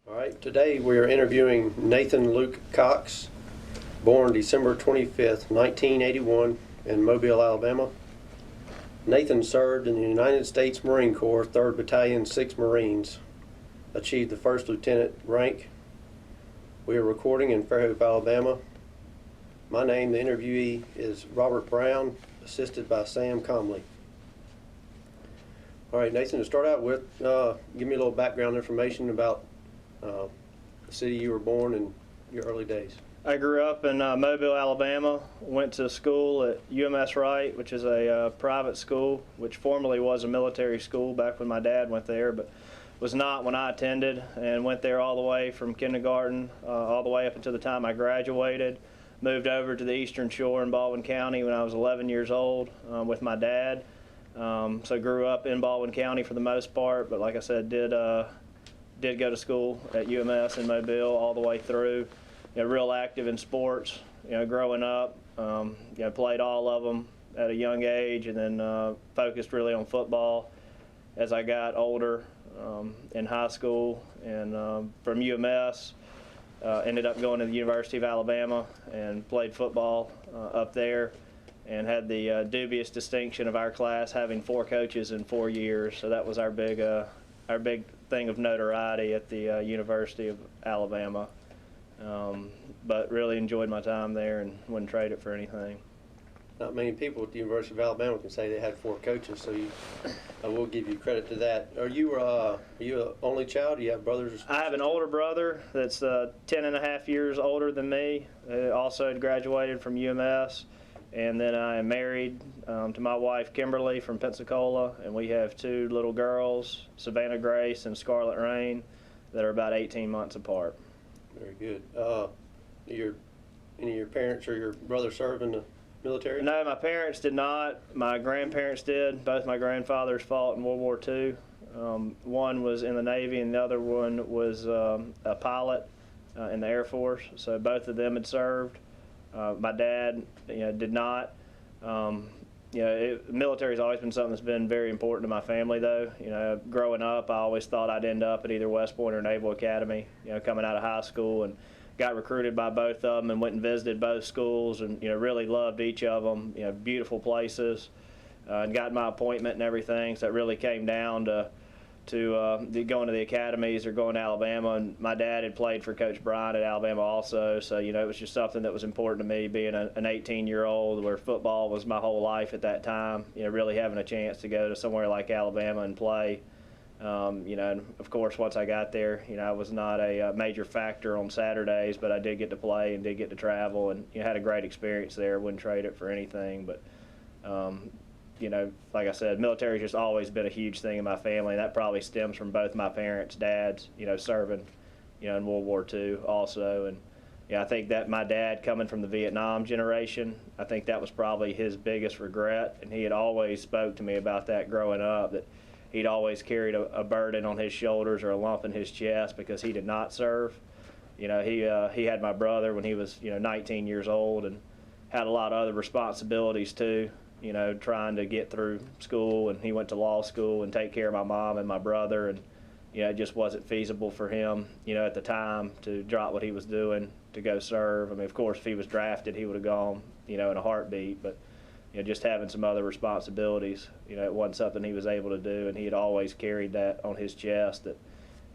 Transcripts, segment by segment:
All right, today we are interviewing Nathan Luke Cox, born December 25th, 1981 in Mobile, Alabama. Nathan served in the United States Marine Corps, 3rd Battalion, 6th Marines, achieved the 1st Lieutenant rank. We are recording in Fairhope, Alabama. My name, the interviewee, is Robert Brown, assisted by Sam Comley. All right, Nathan, to start out with, give me a little background information about the city you were born and your early days. I grew up in Mobile, Alabama, went to school at UMS Wright, which is a private school, which formerly was a military school back when my dad went there, but was not when I attended, and went there all the way from kindergarten all the way up until the time I graduated. Moved over to the Eastern Shore in Baldwin County when I was 11 years old with my dad. So grew up in Baldwin County for the most part, but like I said, did go to school at UMS in Mobile all the way through. Real active in sports, growing up, played all of them at a young age, and then focused really on football as I got older in high school. And from UMS, ended up going to the University of Alabama and played football up there, and had the dubious distinction of our class having 4 coaches in 4 years. So that was our big thing of notoriety at the University of Alabama. But really enjoyed my time there and wouldn't trade it for anything. Not many people at the University of Alabama can say they had 4 coaches, so I will give you credit to that. Are you an only child? Do you have brothers or sisters? I have an older brother that's 10 and a half years older than me. Also had graduated from UMS. And then I am married to my wife, Kimberly, from Pensacola, and we have 2 little girls, Savannah Grace and Scarlet Rain, that are about 18 months apart. Very good. Any of your parents or your brother serve in the military? No, my parents did not. My grandparents did. Both my grandfathers fought in World War II. One was in the Navy, and the other one was a pilot in the Air Force. So both of them had served. My dad, did not. Military's always been something that's been very important to my family, though. Growing up, I always thought I'd end up at either West Point or Naval Academy. Coming out of high school, and got recruited by both of them, and went and visited both schools, and really loved each of them. Beautiful places, and got my appointment and everything. So it really came down to going to the academies or going to Alabama. And my dad had played for Coach Bryant at Alabama also, so it was just something that was important to me, being an 18-year-old where football was my whole life at that time. Really having a chance to go to somewhere like Alabama and play. And of course, once I got there, I was not a major factor on Saturdays, but I did get to play and did get to travel, and had a great experience there. Wouldn't trade it for anything, but like I said, military's just always been a huge thing in my family, and that probably stems from both my parents' dads, serving, in World War II also. And I think that my dad, coming from the Vietnam generation, I think that was probably his biggest regret, and he had always spoke to me about that growing up, that he'd always carried a burden on his shoulders or a lump in his chest because he did not serve. He had my brother when he was 19 years old, and had a lot of other responsibilities too. Trying to get through school, and he went to law school and take care of my mom and my brother, and it just wasn't feasible for him, at the time, to drop what he was doing to go serve. I mean, of course, if he was drafted, he would have gone, in a heartbeat, but just having some other responsibilities, it wasn't something he was able to do, and he had always carried that on his chest, that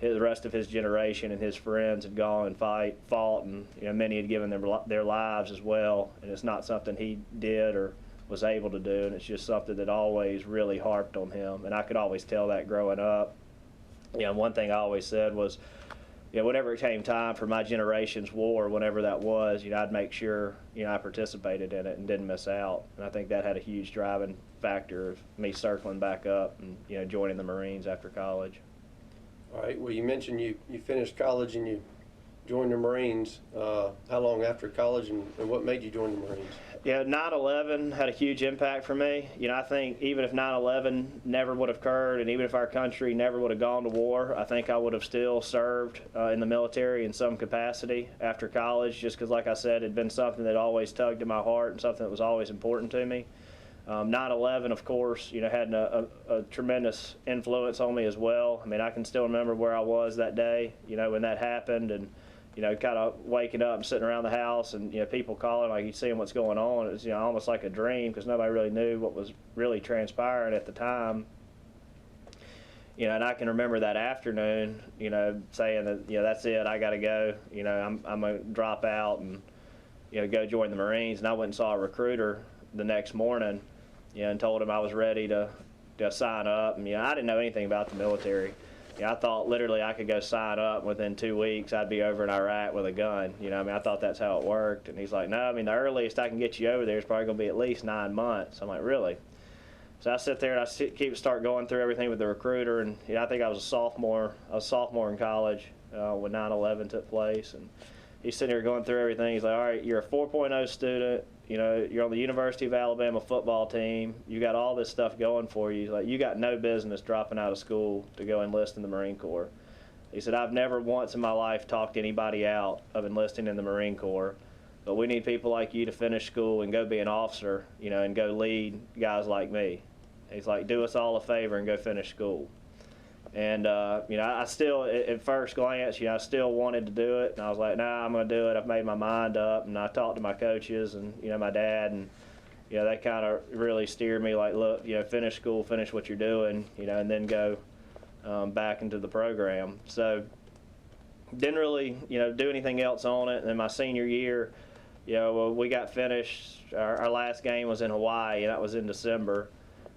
the rest of his generation and his friends had gone and fought, and many had given their lives as well, and it's not something he did or was able to do, and it's just something that always really harped on him, and I could always tell that growing up. One thing I always said was, whenever it came time for my generation's war, whenever that was, I'd make sure, I participated in it and didn't miss out, and I think that had a huge driving factor of me circling back up and, joining the Marines after college. All right, well, you mentioned you finished college and you joined the Marines. How long after college, and what made you join the Marines? 9/11 had a huge impact for me. I think even if 9/11 never would have occurred, and even if our country never would have gone to war, I think I would have still served in the military in some capacity after college, just because, like I said, it had been something that always tugged at my heart and something that was always important to me. 9/11, of course, had a tremendous influence on me as well. I mean, I can still remember where I was that day, when that happened, and kind of waking up and sitting around the house, and people calling, like you seeing what's going on. It was almost like a dream, because nobody really knew what was really transpiring at the time. And I can remember that afternoon, saying that that's it, I got to go. I'm going to drop out and go join the Marines. And I went and saw a recruiter the next morning, and told him I was ready to sign up. And I didn't know anything about the military. I thought literally I could go sign up, within 2 weeks I'd be over in Iraq with a gun. I thought that's how it worked. And he's like, no, the earliest I can get you over there is probably going to be at least 9 months. I'm like, really? So I sit there and I start going through everything with the recruiter, and I think I was a sophomore in college when 9/11 took place, and he's sitting here going through everything. He's like, all right, you're a 4.0 student, you're on the University of Alabama football team, you got all this stuff going for you. He's like, you got no business dropping out of school to go enlist in the Marine Corps. He said, I've never once in my life talked anybody out of enlisting in the Marine Corps, but we need people like you to finish school and go be an officer, and go lead guys like me. He's like, do us all a favor and go finish school. And, I still, at first glance, I still wanted to do it. And I was like, nah, I'm going to do it. I've made my mind up. And I talked to my coaches and, my dad. And, they kind of really steered me like, look, finish school, finish what you're doing, and then go back into the program. So didn't really, do anything else on it. And then my senior year, we got finished. Our last game was in Hawaii, and that was in December.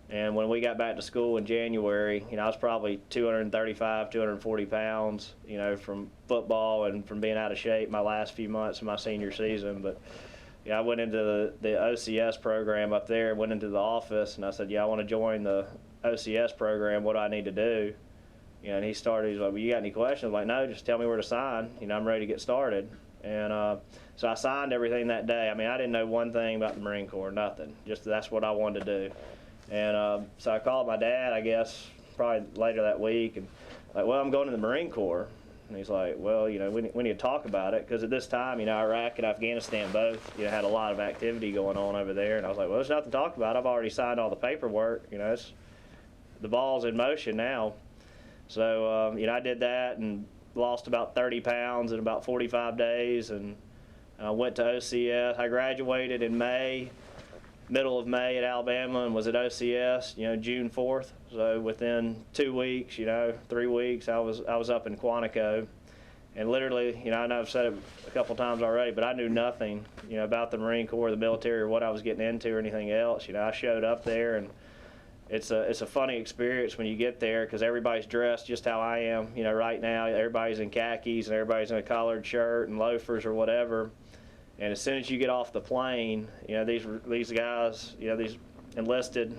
And when we got back to school in January, I was probably 235, 240 pounds, from football and from being out of shape my last few months of my senior season. But I went into the OCS program up there, went into the office, and I said, I want to join the OCS program. What do I need to do? And he's like, well, you got any questions? I'm like, no, just tell me where to sign. I'm ready to get started. And so I signed everything that day. I didn't know one thing about the Marine Corps, nothing. Just that's what I wanted to do. And so I called my dad, I guess, probably later that week, and like, well, I'm going to the Marine Corps. And he's like, well, we need to talk about it, because at this time, Iraq and Afghanistan both, had a lot of activity going on over there. And I was like, well, there's nothing to talk about. I've already signed all the paperwork. The ball's in motion now. So, I did that and lost about 30 pounds in about 45 days, and went to OCS. I graduated in middle of May at Alabama, and was at OCS, June 4th. So within 2 weeks, 3 weeks, I was up in Quantico. And literally, I know I've said it a couple times already, but I knew nothing, about the Marine Corps, the military, or what I was getting into or anything else. I showed up there, and it's a funny experience when you get there, because everybody's dressed just how I am, right now. Everybody's in khakis, and everybody's in a collared shirt and loafers or whatever. And as soon as you get off the plane, these guys, these enlisted,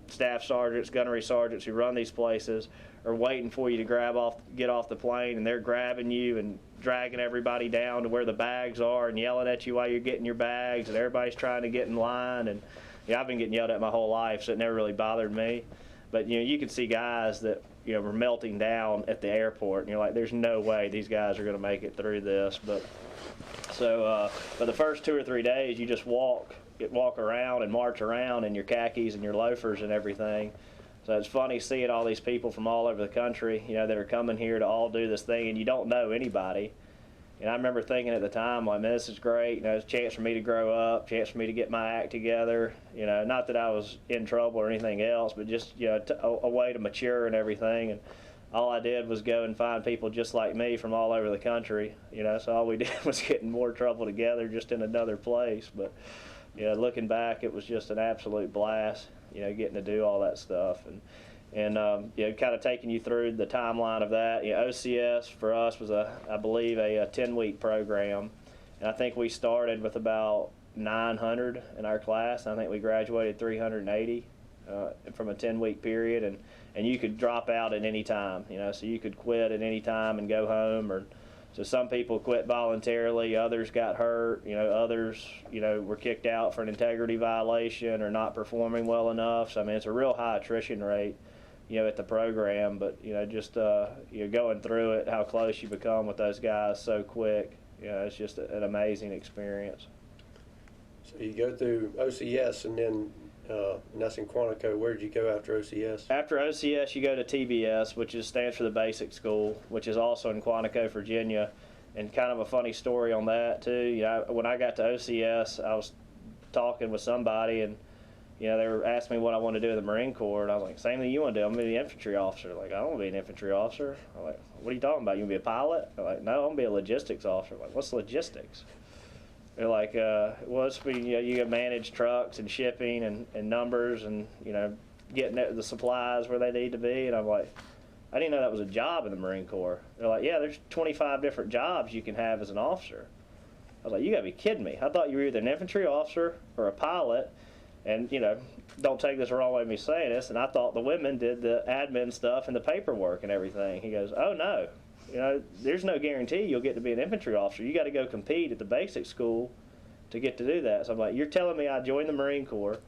staff sergeants, gunnery sergeants who run these places are waiting for you to get off the plane, and they're grabbing you and dragging everybody down to where the bags are and yelling at you while you're getting your bags, and everybody's trying to get in line. And I've been getting yelled at my whole life, so it never really bothered me. But you could see guys that were melting down at the airport, and you're like, there's no way these guys are going to make it through this. But the first 2 or 3 days, you just walk around and march around in your khakis and your loafers and everything. So it's funny seeing all these people from all over the country, that are coming here to all do this thing, and you don't know anybody. And I remember thinking at the time, like, man, this is great. It's a chance for me to grow up, chance for me to get my act together. Not that I was in trouble or anything else, but just, a way to mature and everything. And all I did was go and find people just like me from all over the country, so all we did was get in more trouble together, just in another place. But, looking back, it was just an absolute blast, getting to do all that stuff. And kind of taking you through the timeline of that. OCS for us was I believe a 10-week program, and I think we started with about 900 in our class. And I think we graduated 380 from a 10-week period, and you could drop out at any time. So you could quit at any time and go home. Or so some people quit voluntarily, others got hurt. Others were kicked out for an integrity violation or not performing well enough. So it's a real high attrition rate. At the program, but just going through it, how close you become with those guys so quick, it's just an amazing experience. So you go through OCS, and then and that's in Quantico. Where did you go after OCS? After OCS, you go to TBS, which stands for the Basic School, which is also in Quantico, Virginia. And kind of a funny story on that too. You know, when I got to OCS, I was talking with somebody, and you know, they were asking me what I wanted to do in the Marine Corps, and I was like, same thing you want to do. I'm going to be an infantry officer. Like, I don't want to be an infantry officer. I'm like, what are you talking about? You want to be a pilot? I'm like, no, I'm going to be a logistics officer. I'm like, what's logistics? They're like, well, it's you know, you manage trucks and shipping and numbers and, you know, getting the supplies where they need to be. And I'm like, I didn't know that was a job in the Marine Corps. They're like, yeah, there's 25 different jobs you can have as an officer. I was like, you got to be kidding me. I thought you were either an infantry officer or a pilot. And, you know, don't take this the wrong way me saying this, and I thought the women did the admin stuff and the paperwork and everything. He goes, oh, no. You know, there's no guarantee you'll get to be an infantry officer. You got to go compete at the basic school to get to do that. So I'm like, you're telling me I joined the Marine Corps,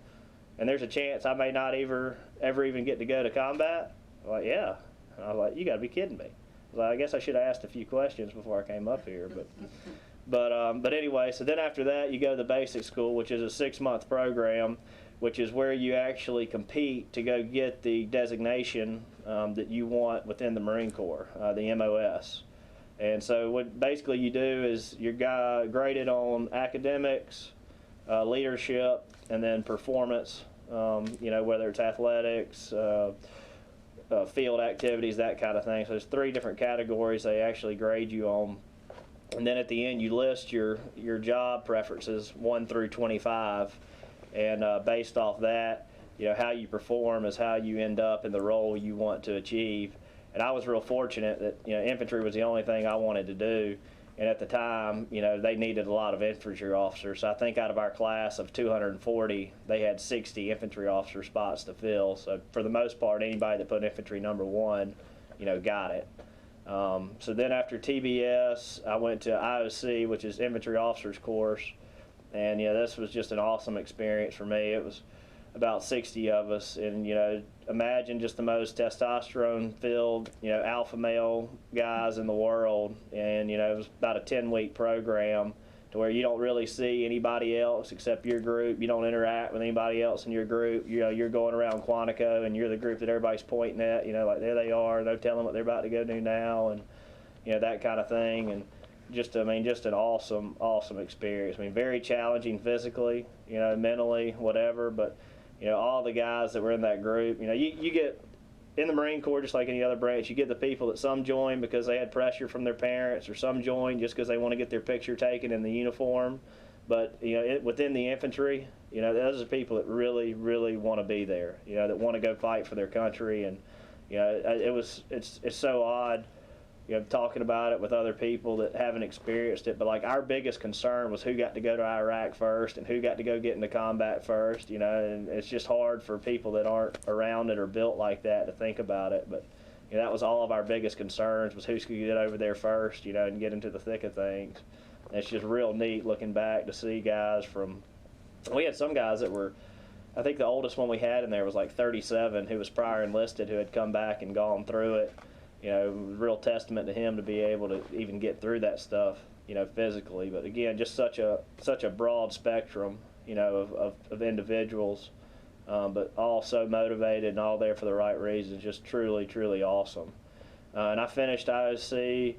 and there's a chance I may not ever even get to go to combat? I'm like, yeah. And I was like, you got to be kidding me. I was like, I guess I should have asked a few questions before I came up here, but anyway, so then after that, you go to the basic school, which is a 6-month program, which is where you actually compete to go get the designation that you want within the Marine Corps, the MOS. And so what basically you do is you're graded on academics, leadership, and then performance, you know, whether it's athletics, field activities, that kind of thing. So there's 3 different categories they actually grade you on. And then at the end, you list your job preferences 1 through 25, and based off that, you know, how you perform is how you end up in the role you want to achieve. And I was real fortunate that, you know, infantry was the only thing I wanted to do. And at the time, you know, they needed a lot of infantry officers. So I think out of our class of 240, they had 60 infantry officer spots to fill. So for the most part, anybody that put infantry number 1, you know, got it. So then after TBS, I went to IOC, which is Infantry Officers Course, and you know, this was just an awesome experience for me. It was about 60 of us, and you know, imagine just the most testosterone-filled, you know, alpha male guys in the world, and you know, it was about a 10-week program to where you don't really see anybody else except your group. You don't interact with anybody else in your group. You know, you're going around Quantico, and you're the group that everybody's pointing at. You know, like there they are. They're telling what they're about to go do now, and you know, that kind of thing. And just, I mean, just an awesome experience. I mean, very challenging physically, you know, mentally, whatever. But you know, all the guys that were in that group, you know, you get in the Marine Corps, just like any other branch, you get the people that some join because they had pressure from their parents, or some join just because they want to get their picture taken in the uniform. But you know, within the infantry, you know, those are people that really want to be there. You know, that want to go fight for their country. And you know, it's so odd, you know, talking about it with other people that haven't experienced it. But like, our biggest concern was who got to go to Iraq first and who got to go get into combat first. You know, and it's just hard for people that aren't around it or built like that to think about it. But you know, that was all of our biggest concerns, was who's going to get over there first, you know, and get into the thick of things. And it's just real neat looking back to see guys from, we had some guys that were, I think the oldest one we had in there was like 37, who was prior enlisted, who had come back and gone through it. You know, real testament to him to be able to even get through that stuff, you know, physically. But again, just such a broad spectrum, you know, of individuals, but all so motivated and all there for the right reasons. Just truly awesome. And I finished IOC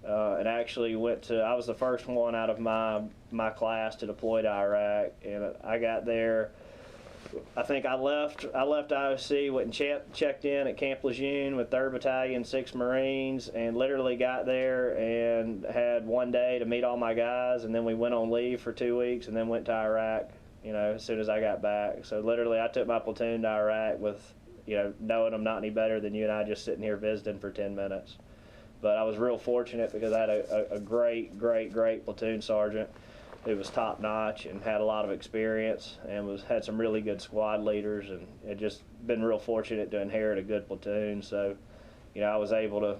and actually I was the first one out of my class to deploy to Iraq, and I got there. I think I left IOC, went and checked in at Camp Lejeune with 3rd Battalion, 6th Marines, and literally got there and had one day to meet all my guys, and then we went on leave for 2 weeks and then went to Iraq, you know, as soon as I got back. So literally I took my platoon to Iraq with, you know, knowing I'm not any better than you and I just sitting here visiting for 10 minutes. But I was real fortunate because I had a great platoon sergeant who was top notch and had a lot of experience, and had some really good squad leaders, and had just been real fortunate to inherit a good platoon. So, you know, I was able to,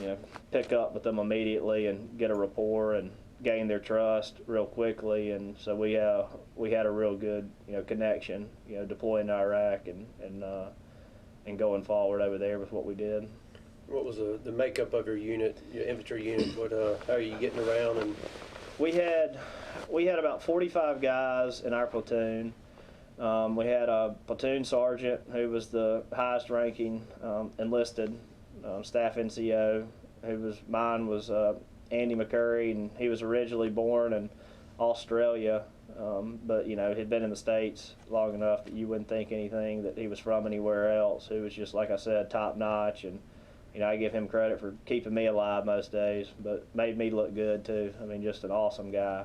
you know, pick up with them immediately and get a rapport and gain their trust real quickly. And so we had a real good, you know, connection, you know, deploying to Iraq and going forward over there with what we did. What was the makeup of your unit, your infantry unit? How are you getting around? And we had about 45 guys in our platoon. We had a platoon sergeant who was the highest ranking enlisted staff NCO. Mine was Andy McCurry, and he was originally born in Australia, but he'd been in the States long enough that you wouldn't think anything that he was from anywhere else. He was just, like I said, top notch, and I give him credit for keeping me alive most days, but made me look good too. I mean, just an awesome guy.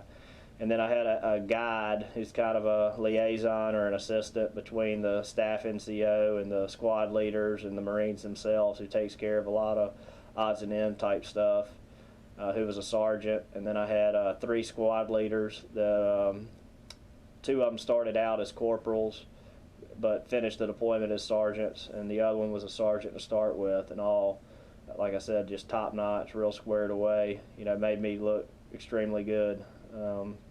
And then I had a guide who's kind of a liaison or an assistant between the staff NCO and the squad leaders and the Marines themselves, who takes care of a lot of odds and ends type stuff, who was a sergeant. And then I had 3 squad leaders. 2 of them started out as corporals but finished the deployment as sergeants, and the other one was a sergeant to start with, and all, like I said, just top notch, real squared away. Made me look extremely good.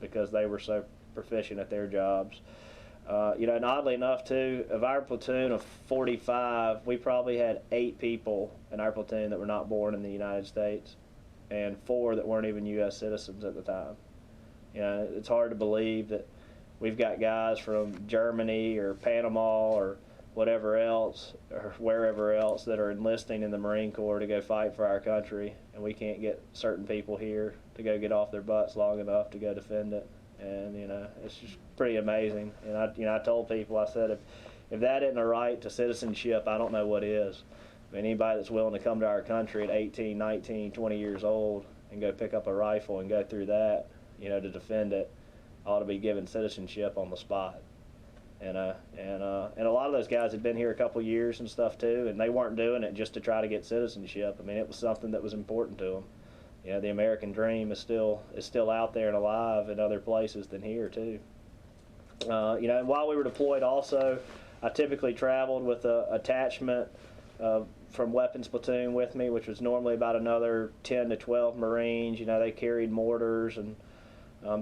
Because they were so proficient at their jobs. And oddly enough, too, of our platoon of 45, we probably had 8 people in our platoon that were not born in the United States, and 4 that weren't even U.S. citizens at the time. It's hard to believe that we've got guys from Germany or Panama or whatever else, or wherever else, that are enlisting in the Marine Corps to go fight for our country, and we can't get certain people here to go get off their butts long enough to go defend it. And it's just pretty amazing. And I told people, I said, if that isn't a right to citizenship, I don't know what is. I mean, anybody that's willing to come to our country at 18, 19, 20 years old and go pick up a rifle and go through that, to defend it, ought to be given citizenship on the spot. And a lot of those guys had been here a couple of years and stuff too, and they weren't doing it just to try to get citizenship. I mean, it was something that was important to them. The American dream is still out there and alive in other places than here too. And while we were deployed, also, I typically traveled with an attachment from weapons platoon with me, which was normally about another 10 to 12 Marines. They carried mortars and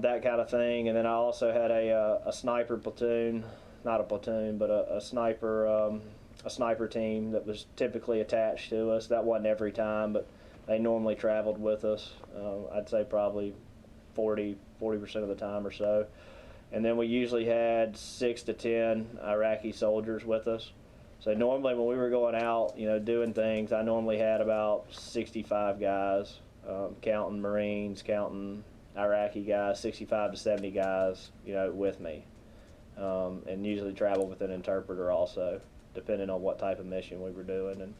that kind of thing. And then I also had a sniper platoon. Not a platoon, but a sniper team that was typically attached to us. That wasn't every time, but they normally traveled with us. I'd say probably 40% of the time or so. And then we usually had 6 to 10 Iraqi soldiers with us. So normally when we were going out, doing things, I normally had about 65 guys, counting Marines, counting Iraqi guys, 65 to 70 guys, with me. And usually travel with an interpreter also, depending on what type of mission we were doing.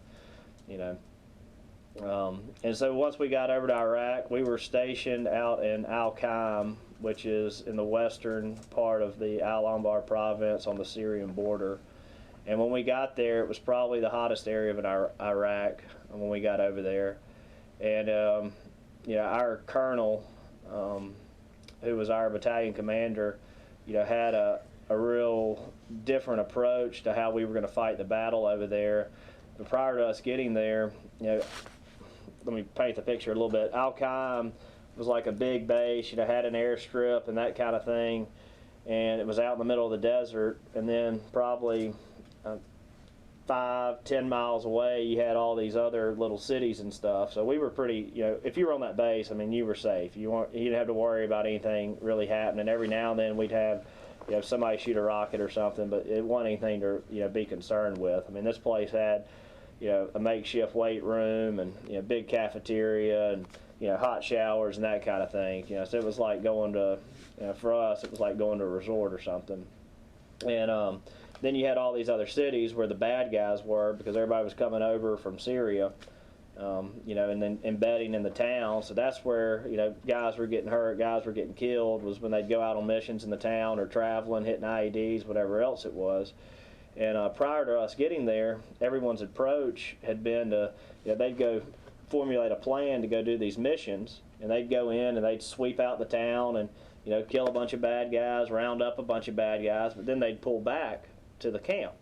And so once we got over to Iraq, we were stationed out in Caim, which is in the western part of the Al-Anbar province on the Syrian border. And when we got there, it was probably the hottest area of Iraq when we got over there. And our colonel, who was our battalion commander, had a real different approach to how we were going to fight the battle over there. But prior to us getting there, let me paint the picture a little bit. Caim was like a big base, had an airstrip and that kind of thing, and it was out in the middle of the desert. And then probably 5-10 miles away, you had all these other little cities and stuff. So we were pretty, if you were on that base, I mean, you were safe. You didn't have to worry about anything really happening. Every now and then we'd have somebody shoot a rocket or something, but it wasn't anything to be concerned with. I mean, this place had a makeshift weight room and big cafeteria and hot showers and that kind of thing. So it was like going to, for us, it was like going to a resort or something. And then you had all these other cities where the bad guys were, because everybody was coming over from Syria, and then embedding in the town. So that's where guys were getting hurt, guys were getting killed, was when they'd go out on missions in the town or traveling, hitting IEDs, whatever else it was. And prior to us getting there, everyone's approach had been to, they'd go formulate a plan to go do these missions, and they'd go in and they'd sweep out the town and kill a bunch of bad guys, round up a bunch of bad guys, but then they'd pull back to the camp.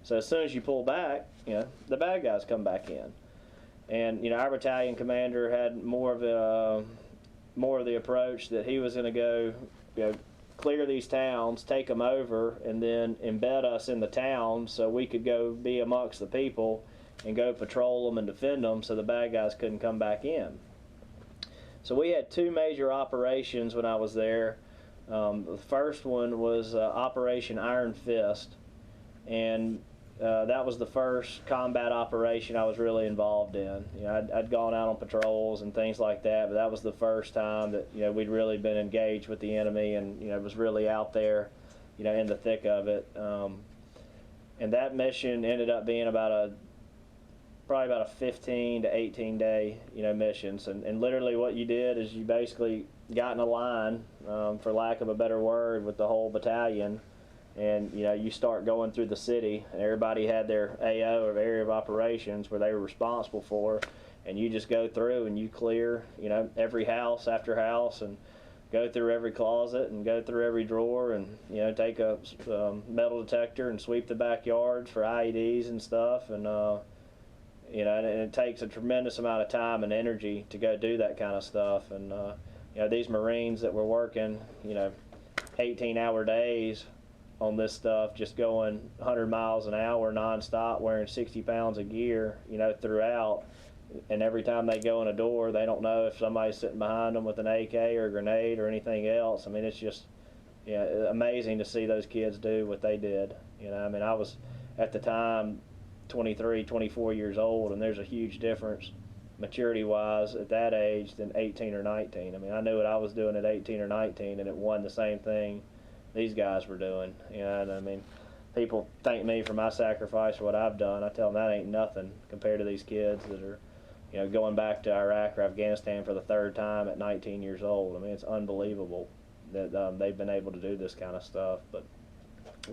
So as soon as you pull back, the bad guys come back in. And our battalion commander had more of the approach that he was going to go, clear these towns, take them over, and then embed us in the town so we could go be amongst the people and go patrol them and defend them so the bad guys couldn't come back in. So we had 2 major operations when I was there. The first one was Operation Iron Fist, and that was the first combat operation I was really involved in. You know, I'd gone out on patrols and things like that, but that was the first time that, you know, we'd really been engaged with the enemy, and, you know, was really out there, you know, in the thick of it. And that mission ended up being probably about a 15 to 18 day, you know, missions. And literally what you did is you basically got in a line, for lack of a better word, with the whole battalion. And, you know, you start going through the city, and everybody had their AO, or area of operations, where they were responsible for, and you just go through and you clear, you know, every house after house, and go through every closet and go through every drawer, and, you know, take a metal detector and sweep the backyards for IEDs and stuff. And you know, and it takes a tremendous amount of time and energy to go do that kind of stuff. And you know, these Marines that were working, you know, 18-hour days on this stuff, just going 100 miles an hour nonstop, wearing 60 pounds of gear, you know, throughout. And every time they go in a door, they don't know if somebody's sitting behind them with an AK or a grenade or anything else. I mean, it's just, you know, amazing to see those kids do what they did. You know, I mean, I was at the time 23, 24 years old, and there's a huge difference maturity-wise at that age than 18 or 19. I mean, I knew what I was doing at 18 or 19, and it wasn't the same thing these guys were doing. You know, and I mean, people thank me for my sacrifice for what I've done. I tell them that ain't nothing compared to these kids that are, you know, going back to Iraq or Afghanistan for the third time at 19 years old. I mean, it's unbelievable that they've been able to do this kind of stuff. But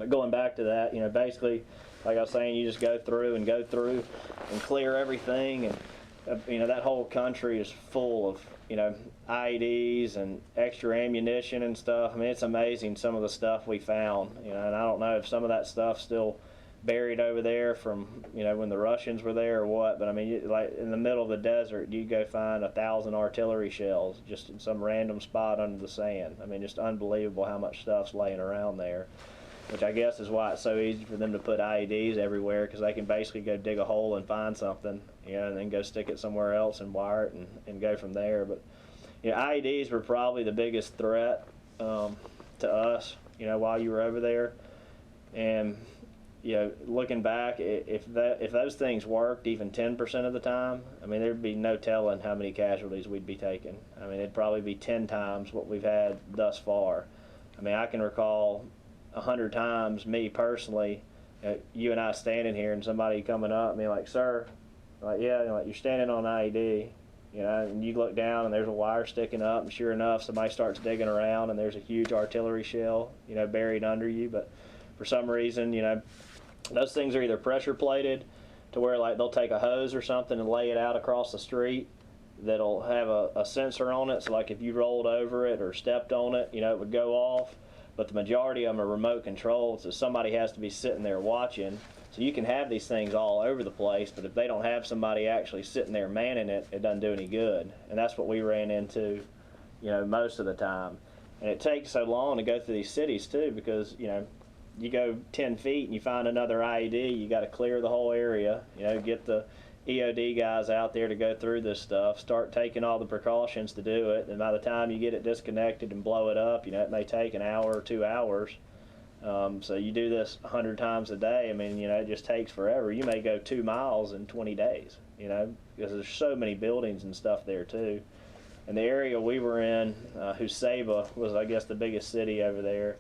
going back to that, you know, basically, like I was saying, you just go through and clear everything. And, you know, that whole country is full of, you know, IEDs and extra ammunition and stuff. I mean, it's amazing some of the stuff we found, you know, and I don't know if some of that stuff's still buried over there from, you know, when the Russians were there or what, but I mean, like in the middle of the desert, you go find 1,000 artillery shells just in some random spot under the sand. I mean, just unbelievable how much stuff's laying around there, which I guess is why it's so easy for them to put IEDs everywhere, because they can basically go dig a hole and find something, you know, and then go stick it somewhere else and wire it and go from there. But, you know, IEDs were probably the biggest threat to us, you know, while you were over there. And, you know, looking back, if those things worked even 10% of the time, I mean, there'd be no telling how many casualties we'd be taking. I mean, it'd probably be 10 times what we've had thus far. I mean, I can recall 100 times, me personally, you and I standing here and somebody coming up and me like, "Sir," like, "Yeah," like, "You're standing on IED," you know, and you look down and there's a wire sticking up, and sure enough, somebody starts digging around and there's a huge artillery shell, you know, buried under you. But for some reason, you know, those things are either pressure plated to where, like, they'll take a hose or something and lay it out across the street that'll have a sensor on it, so like if you rolled over it or stepped on it, you know, it would go off. But the majority of them are remote controlled, so somebody has to be sitting there watching. So you can have these things all over the place, but if they don't have somebody actually sitting there manning it, it doesn't do any good. And that's what we ran into, you know, most of the time. And it takes so long to go through these cities too, because, you know, you go 10 feet and you find another IED, you got to clear the whole area, you know, get the EOD guys out there to go through this stuff, start taking all the precautions to do it, and by the time you get it disconnected and blow it up, you know, it may take an hour or 2 hours. So you do this 100 times a day, I mean, you know, it just takes forever. You may go 2 miles in 20 days, you know, because there's so many buildings and stuff there too. And the area we were in, Huseba was, I guess, the biggest city over there.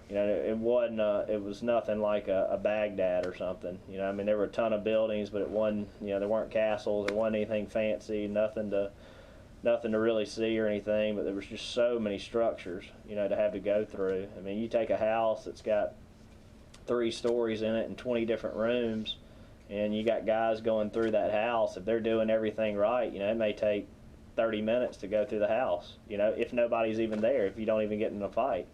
You know, it wasn't. It was nothing like a Baghdad or something. You know, I mean, there were a ton of buildings, but it wasn't. You know, there weren't castles. There wasn't anything fancy. Nothing to really see or anything. But there was just so many structures, you know, to have to go through. I mean, you take a house that's got 3 stories in it and 20 different rooms, and you got guys going through that house. If they're doing everything right, you know, it may take 30 minutes to go through the house. You know, if nobody's even there, if you don't even get in a fight.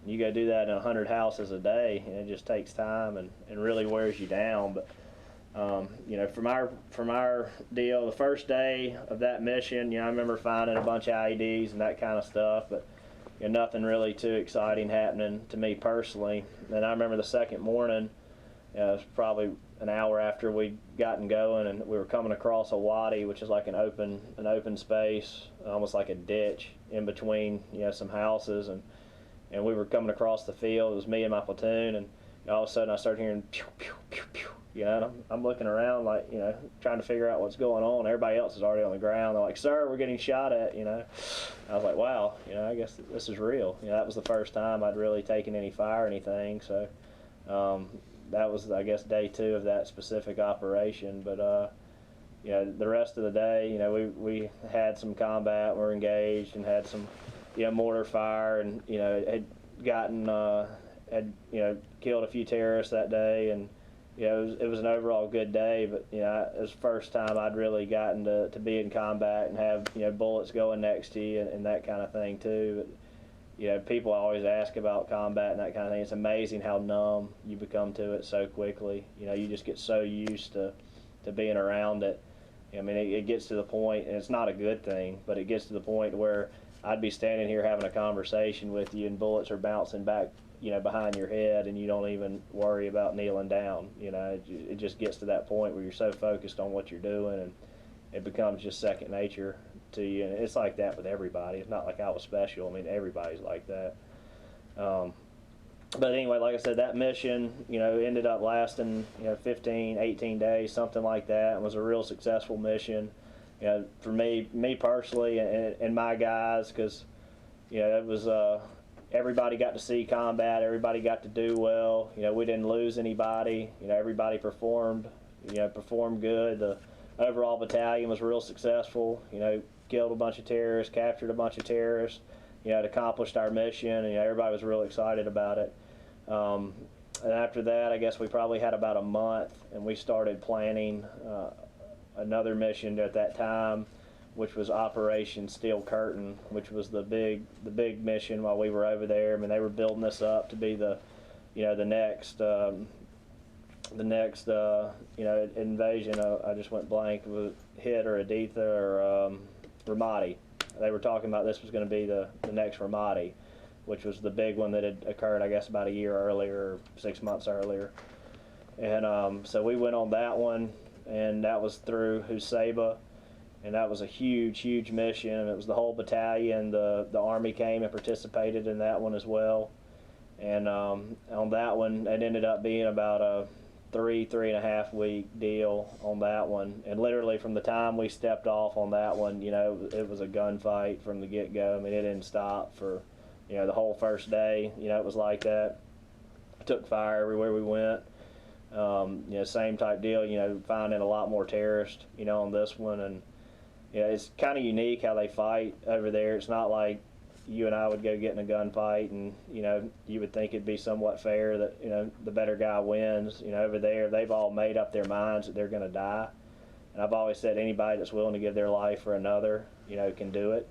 You go do that in 100 houses a day, and it just takes time and really wears you down. But you know, from our deal, the first day of that mission, you know, I remember finding a bunch of IEDs and that kind of stuff, but you know, nothing really too exciting happening to me personally. And I remember the second morning, it was probably an hour after we'd gotten going, and we were coming across a wadi, which is like an open space, almost like a ditch in between, you know, some houses. And and we were coming across the field. It was me and my platoon, and all of a sudden I started hearing pew, pew, pew, pew. You know, and I'm looking around like, you know, trying to figure out what's going on. Everybody else is already on the ground. They're like, "Sir, we're getting shot at," you know. I was like, wow, you know, I guess this is real. You know, that was the first time I'd really taken any fire or anything. So that was, I guess, day 2 of that specific operation. But, you know, the rest of the day, you know, we had some combat, we were engaged and had some, you know, mortar fire, and, you know, had gotten, you know, killed a few terrorists that day. And, you know, it was an overall good day, but, you know, it was the first time I'd really gotten to be in combat and have, you know, bullets going next to you and that kind of thing too. But, you know, people always ask about combat and that kind of thing. It's amazing how numb you become to it so quickly. You know, you just get so used to being around it. I mean, it gets to the point, and it's not a good thing, but it gets to the point where I'd be standing here having a conversation with you and bullets are bouncing back, you know, behind your head, and you don't even worry about kneeling down. You know, it just gets to that point where you're so focused on what you're doing, and it becomes just second nature to you. And it's like that with everybody. It's not like I was special. I mean, everybody's like that. But anyway, like I said, that mission, you know, ended up lasting, you know, 15, 18 days, something like that. It was a real successful mission, you know, for me personally and my guys, because, you know, it was everybody got to see combat, everybody got to do well. You know, we didn't lose anybody. You know, everybody performed good. The overall battalion was real successful. You know, killed a bunch of terrorists, captured a bunch of terrorists. You know, it accomplished our mission, and, you know, everybody was real excited about it. And after that, I guess we probably had about a month, and we started planning another mission at that time, which was Operation Steel Curtain, which was the big mission while we were over there. I mean, they were building this up to be the, you know, the next you know, invasion. I just went blank. Was Hit or Aditha or Ramadi. They were talking about this was going to be the next Ramadi, which was the big one that had occurred, I guess, about a year earlier, or 6 months earlier. And so we went on that one, and that was through Husayba, and that was a huge mission. It was the whole battalion. The Army came and participated in that one as well. And on that one, it ended up being about a 3.5 week deal on that one. And literally from the time we stepped off on that one, you know, it was a gunfight from the get-go. I mean, it didn't stop for, you know, the whole first day. You know, it was like that. Took fire everywhere we went. You know, same type deal, you know, finding a lot more terrorists, you know, on this one. And, you know, it's kind of unique how they fight over there. It's not like you and I would go get in a gunfight and, you know, you would think it'd be somewhat fair that, you know, the better guy wins. You know, over there, they've all made up their minds that they're going to die. And I've always said anybody that's willing to give their life for another, you know, can do it.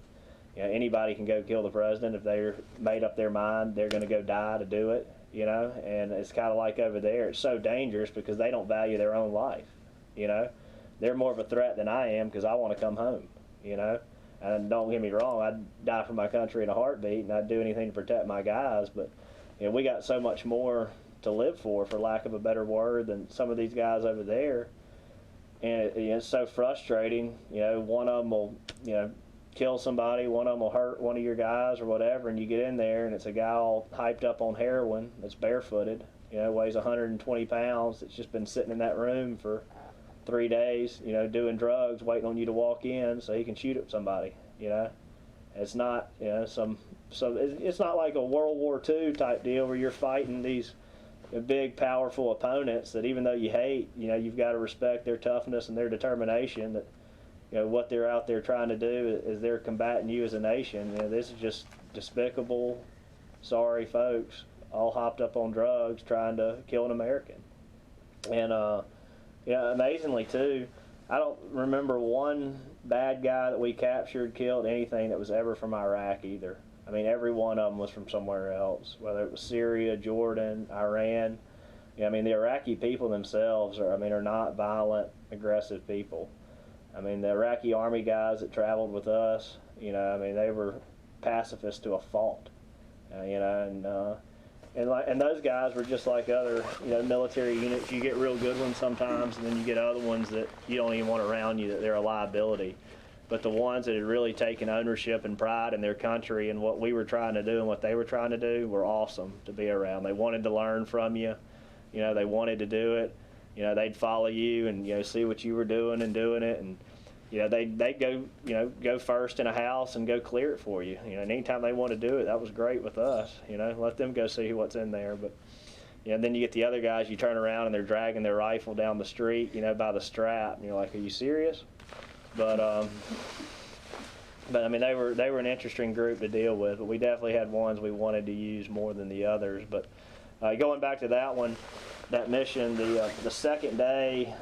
You know, anybody can go kill the president if they're made up their mind they're going to go die to do it, you know. And it's kind of like over there, it's so dangerous because they don't value their own life, you know. They're more of a threat than I am because I want to come home, you know. And don't get me wrong, I'd die for my country in a heartbeat, and I'd do anything to protect my guys. But, you know, we got so much more to live for lack of a better word, than some of these guys over there. And it's so frustrating. You know, one of them will, you know, kill somebody, one of them will hurt one of your guys or whatever, and you get in there, and it's a guy all hyped up on heroin that's barefooted, you know, weighs 120 pounds, that's just been sitting in that room for 3 days, you know, doing drugs, waiting on you to walk in so he can shoot at somebody, you know. It's not, you know, it's not like a World War II type deal where you're fighting these big, powerful opponents that even though you hate, you know, you've got to respect their toughness and their determination, that, you know, what they're out there trying to do is they're combating you as a nation. You know, this is just despicable, sorry folks all hopped up on drugs trying to kill an American. And, yeah, amazingly too, I don't remember one bad guy that we captured, killed, anything that was ever from Iraq either. I mean, every one of them was from somewhere else, whether it was Syria, Jordan, Iran. You know, I mean, the Iraqi people themselves are not violent, aggressive people. I mean, the Iraqi army guys that traveled with us, you know, I mean, they were pacifists to a fault, you know, and those guys were just like other, you know, military units. You get real good ones sometimes, and then you get other ones that you don't even want around you, that they're a liability. but the ones that had really taken ownership and pride in their country and what we were trying to do and what they were trying to do were awesome to be around. They wanted to learn from you. You know, they wanted to do it. You know, they'd follow you and, you know, see what you were doing and doing it. And, you know, they'd go, you know, go first in a house and go clear it for you. You know, and anytime they want to do it, that was great with us. You know, let them go see what's in there. But, you know, then you get the other guys, you turn around and they're dragging their rifle down the street, you know, by the strap. And you're like, are you serious? But I mean, they were an interesting group to deal with. But we definitely had ones we wanted to use more than the others. But going back to that one, that mission, the second day,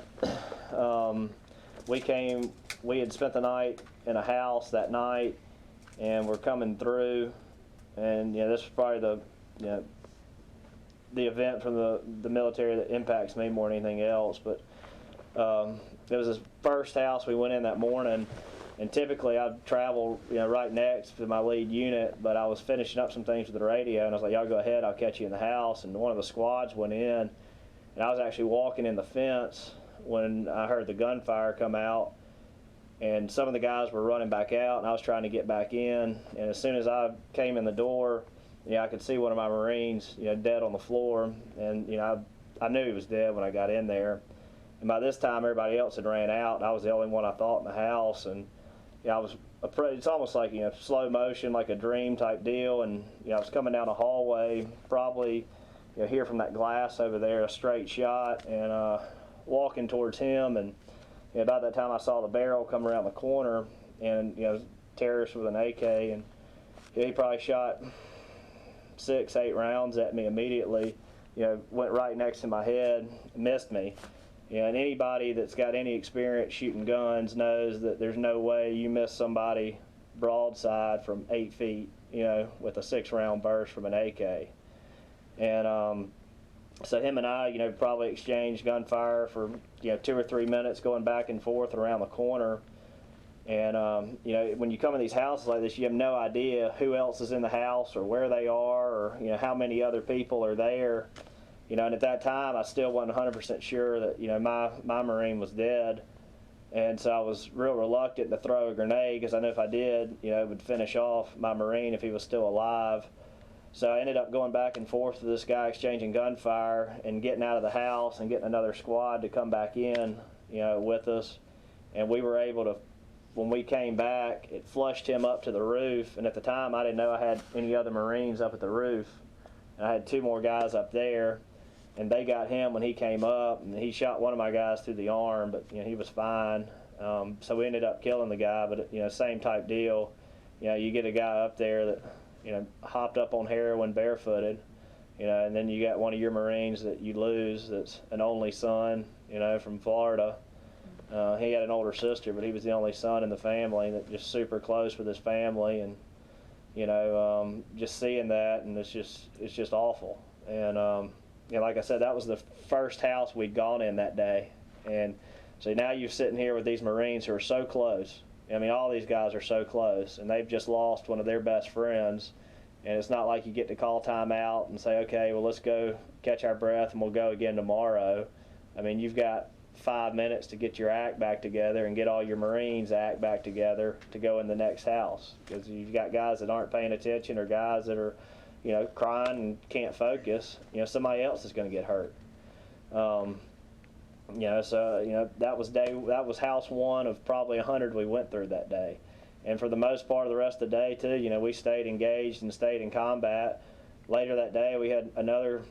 we had spent the night in a house that night, and we're coming through, and, you know, this was probably the event from the military that impacts me more than anything else. But it was this first house we went in that morning, and typically I'd travel, you know, right next to my lead unit, but I was finishing up some things with the radio, and I was like, y'all go ahead, I'll catch you in the house. And one of the squads went in, and I was actually walking in the fence when I heard the gunfire come out, and some of the guys were running back out, and I was trying to get back in. And as soon as I came in the door, I could see one of my Marines, you know, dead on the floor, and, you know, I knew he was dead when I got in there. And by this time, everybody else had ran out, and I was the only one I thought in the house. And, you know, it's almost like, you know, slow motion, like a dream type deal. And, you know, I was coming down a hallway, probably, you know, here from that glass over there, a straight shot, and walking towards him. And, you know, about that time, I saw the barrel come around the corner, and, you know, terrorist with an AK, and he probably shot 6-8 rounds at me immediately. You know, went right next to my head, missed me. You know, and anybody that's got any experience shooting guns knows that there's no way you miss somebody broadside from 8 feet, you know, with a 6-round burst from an AK. And so him and I, you know, probably exchanged gunfire for, you know, 2 or 3 minutes going back and forth around the corner. And, you know, when you come in these houses like this, you have no idea who else is in the house or where they are, or, you know, how many other people are there. You know, and at that time, I still wasn't 100% sure that, you know, my Marine was dead. And so I was real reluctant to throw a grenade, because I knew if I did, you know, it would finish off my Marine if he was still alive. So I ended up going back and forth with this guy, exchanging gunfire and getting out of the house and getting another squad to come back in, you know, with us. And we were able to, when we came back, it flushed him up to the roof. And at the time, I didn't know I had any other Marines up at the roof. And I had 2 more guys up there. And they got him when he came up, and he shot one of my guys through the arm, but, you know, he was fine. So we ended up killing the guy, but, you know, same type deal. You know, you get a guy up there that, you know, hopped up on heroin barefooted, you know, and then you got one of your Marines that you lose that's an only son, you know, from Florida. He had an older sister, but he was the only son in the family, that just super close with his family. And, you know, just seeing that, and it's just awful. And, you know, like I said, that was the first house we'd gone in that day. And so now you're sitting here with these Marines who are so close. I mean, all these guys are so close, and they've just lost one of their best friends. And it's not like you get to call time out and say, okay, well, let's go catch our breath and we'll go again tomorrow. I mean, you've got 5 minutes to get your act back together and get all your Marines' act back together to go in the next house. Because you've got guys that aren't paying attention, or guys that are, you know, crying and can't focus. You know, somebody else is going to get hurt. You know, so, you know, that was house 1 of probably 100 we went through that day. And for the most part of the rest of the day too, you know, we stayed engaged and stayed in combat. Later that day, we had another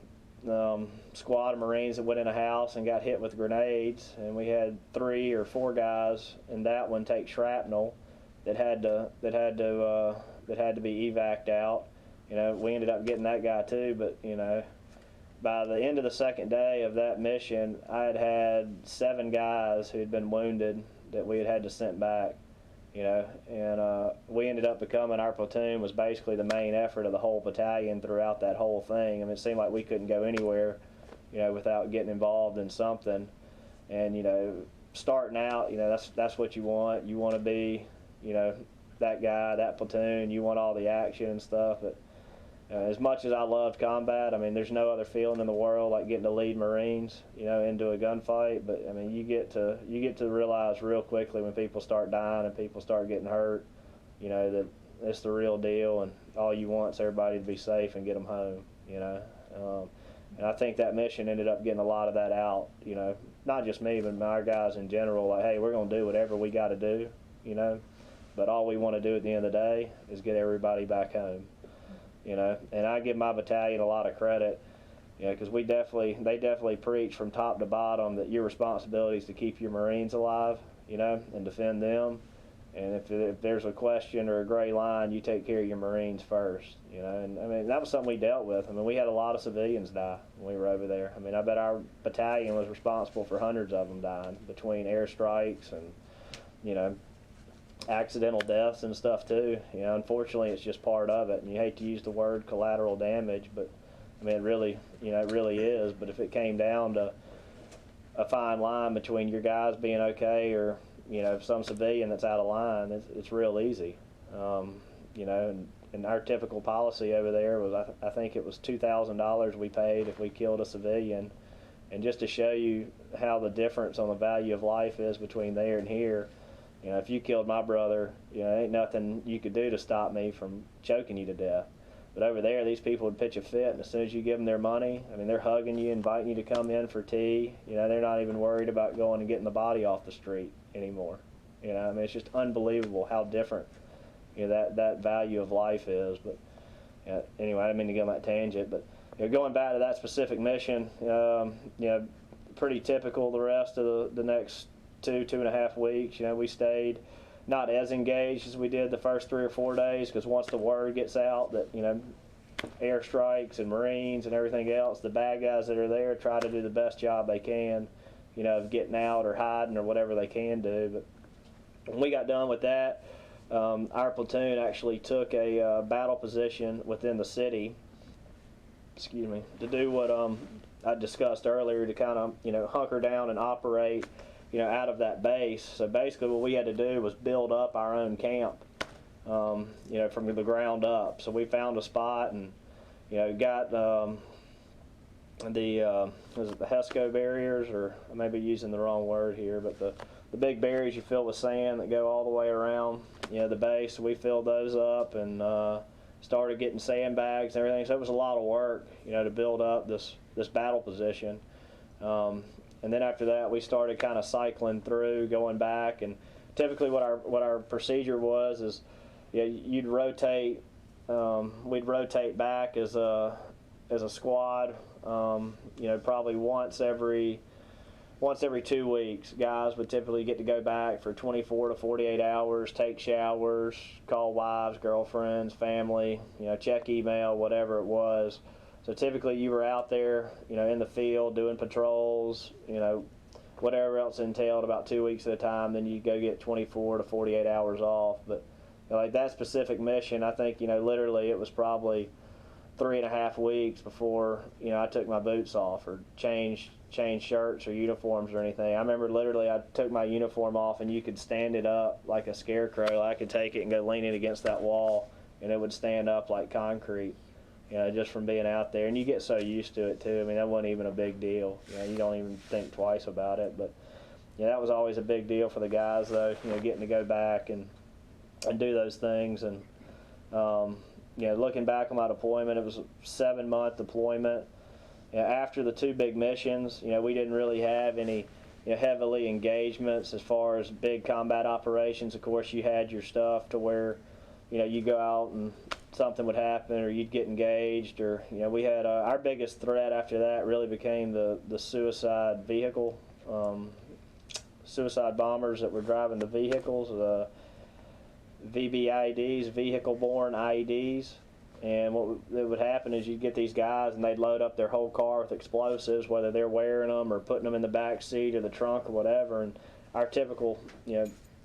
squad of Marines that went in a house and got hit with grenades, and we had 3 or 4 guys in that one take shrapnel that had to be evac'd out. You know, we ended up getting that guy too, but, you know, by the end of the second day of that mission, I had 7 guys who had been wounded that we had to send back, you know, and we ended up becoming, our platoon was basically the main effort of the whole battalion throughout that whole thing. I mean, it seemed like we couldn't go anywhere, you know, without getting involved in something. And, you know, starting out, you know, that's what you want. You want to be, you know, that guy, that platoon. You want all the action and stuff. But As much as I loved combat, I mean, there's no other feeling in the world like getting to lead Marines, into a gunfight. But I mean, you get to realize real quickly when people start dying and people start getting hurt, that it's the real deal, and all you want is everybody to be safe and get them home. And I think that mission ended up getting a lot of that out. Not just me, but our guys in general. Like, hey, we're going to do whatever we got to do, but all we want to do at the end of the day is get everybody back home. And I give my battalion a lot of credit, because they definitely preach from top to bottom that your responsibility is to keep your Marines alive, and defend them. And if there's a question or a gray line, you take care of your Marines first, And I mean, that was something we dealt with. I mean, we had a lot of civilians die when we were over there. I mean, I bet our battalion was responsible for hundreds of them dying between airstrikes and, accidental deaths and stuff too. Unfortunately, it's just part of it. And you hate to use the word collateral damage, but I mean, it really is. But if it came down to a fine line between your guys being okay or some civilian that's out of line, it's real easy. And our typical policy over there was, I think it was $2,000 we paid if we killed a civilian. And just to show you how the difference on the value of life is between there and here, if you killed my brother, ain't nothing you could do to stop me from choking you to death. But over there, these people would pitch a fit, and as soon as you give them their money, I mean, they're hugging you, inviting you to come in for tea. They're not even worried about going and getting the body off the street anymore. I mean, it's just unbelievable how different, that value of life is. But anyway, I didn't mean to go on that tangent. But going back to that specific mission, pretty typical the rest of the next 2.5 weeks. We stayed not as engaged as we did the first 3 or 4 days, because once the word gets out that airstrikes and Marines and everything else, the bad guys that are there try to do the best job they can, of getting out or hiding or whatever they can do. But when we got done with that, our platoon actually took a battle position within the city, to do what I discussed earlier, to kind of hunker down and operate out of that base. So basically what we had to do was build up our own camp, from the ground up. So we found a spot and, got was it the HESCO barriers, or I may be using the wrong word here, but the big barriers you fill with sand that go all the way around, the base. So we filled those up and started getting sandbags and everything. So it was a lot of work, to build up this battle position. And then after that, we started kind of cycling through, going back. And typically, what our procedure was is, you'd rotate. We'd rotate back as a squad. Probably once every 2 weeks. Guys would typically get to go back for 24 to 48 hours, take showers, call wives, girlfriends, family. Check email, whatever it was. So typically you were out there, in the field doing patrols, whatever else entailed, about 2 weeks at a time. Then you go get 24 to 48 hours off. But like that specific mission, I think, literally it was probably 3.5 weeks before, I took my boots off or changed shirts or uniforms or anything. I remember literally I took my uniform off and you could stand it up like a scarecrow. I could take it and go lean it against that wall and it would stand up like concrete. Just from being out there. And you get so used to it too. I mean, that wasn't even a big deal. You don't even think twice about it. But that was always a big deal for the guys though, getting to go back and do those things. And looking back on my deployment, it was a 7-month deployment. After the 2 big missions, we didn't really have any heavily engagements as far as big combat operations. Of course, you had your stuff to where you go out and something would happen, or you'd get engaged, or we had our biggest threat after that really became the suicide vehicle, suicide bombers that were driving the vehicles, the VBIEDs, vehicle-borne IEDs. And what would happen is you'd get these guys and they'd load up their whole car with explosives, whether they're wearing them or putting them in the back seat or the trunk or whatever. And our typical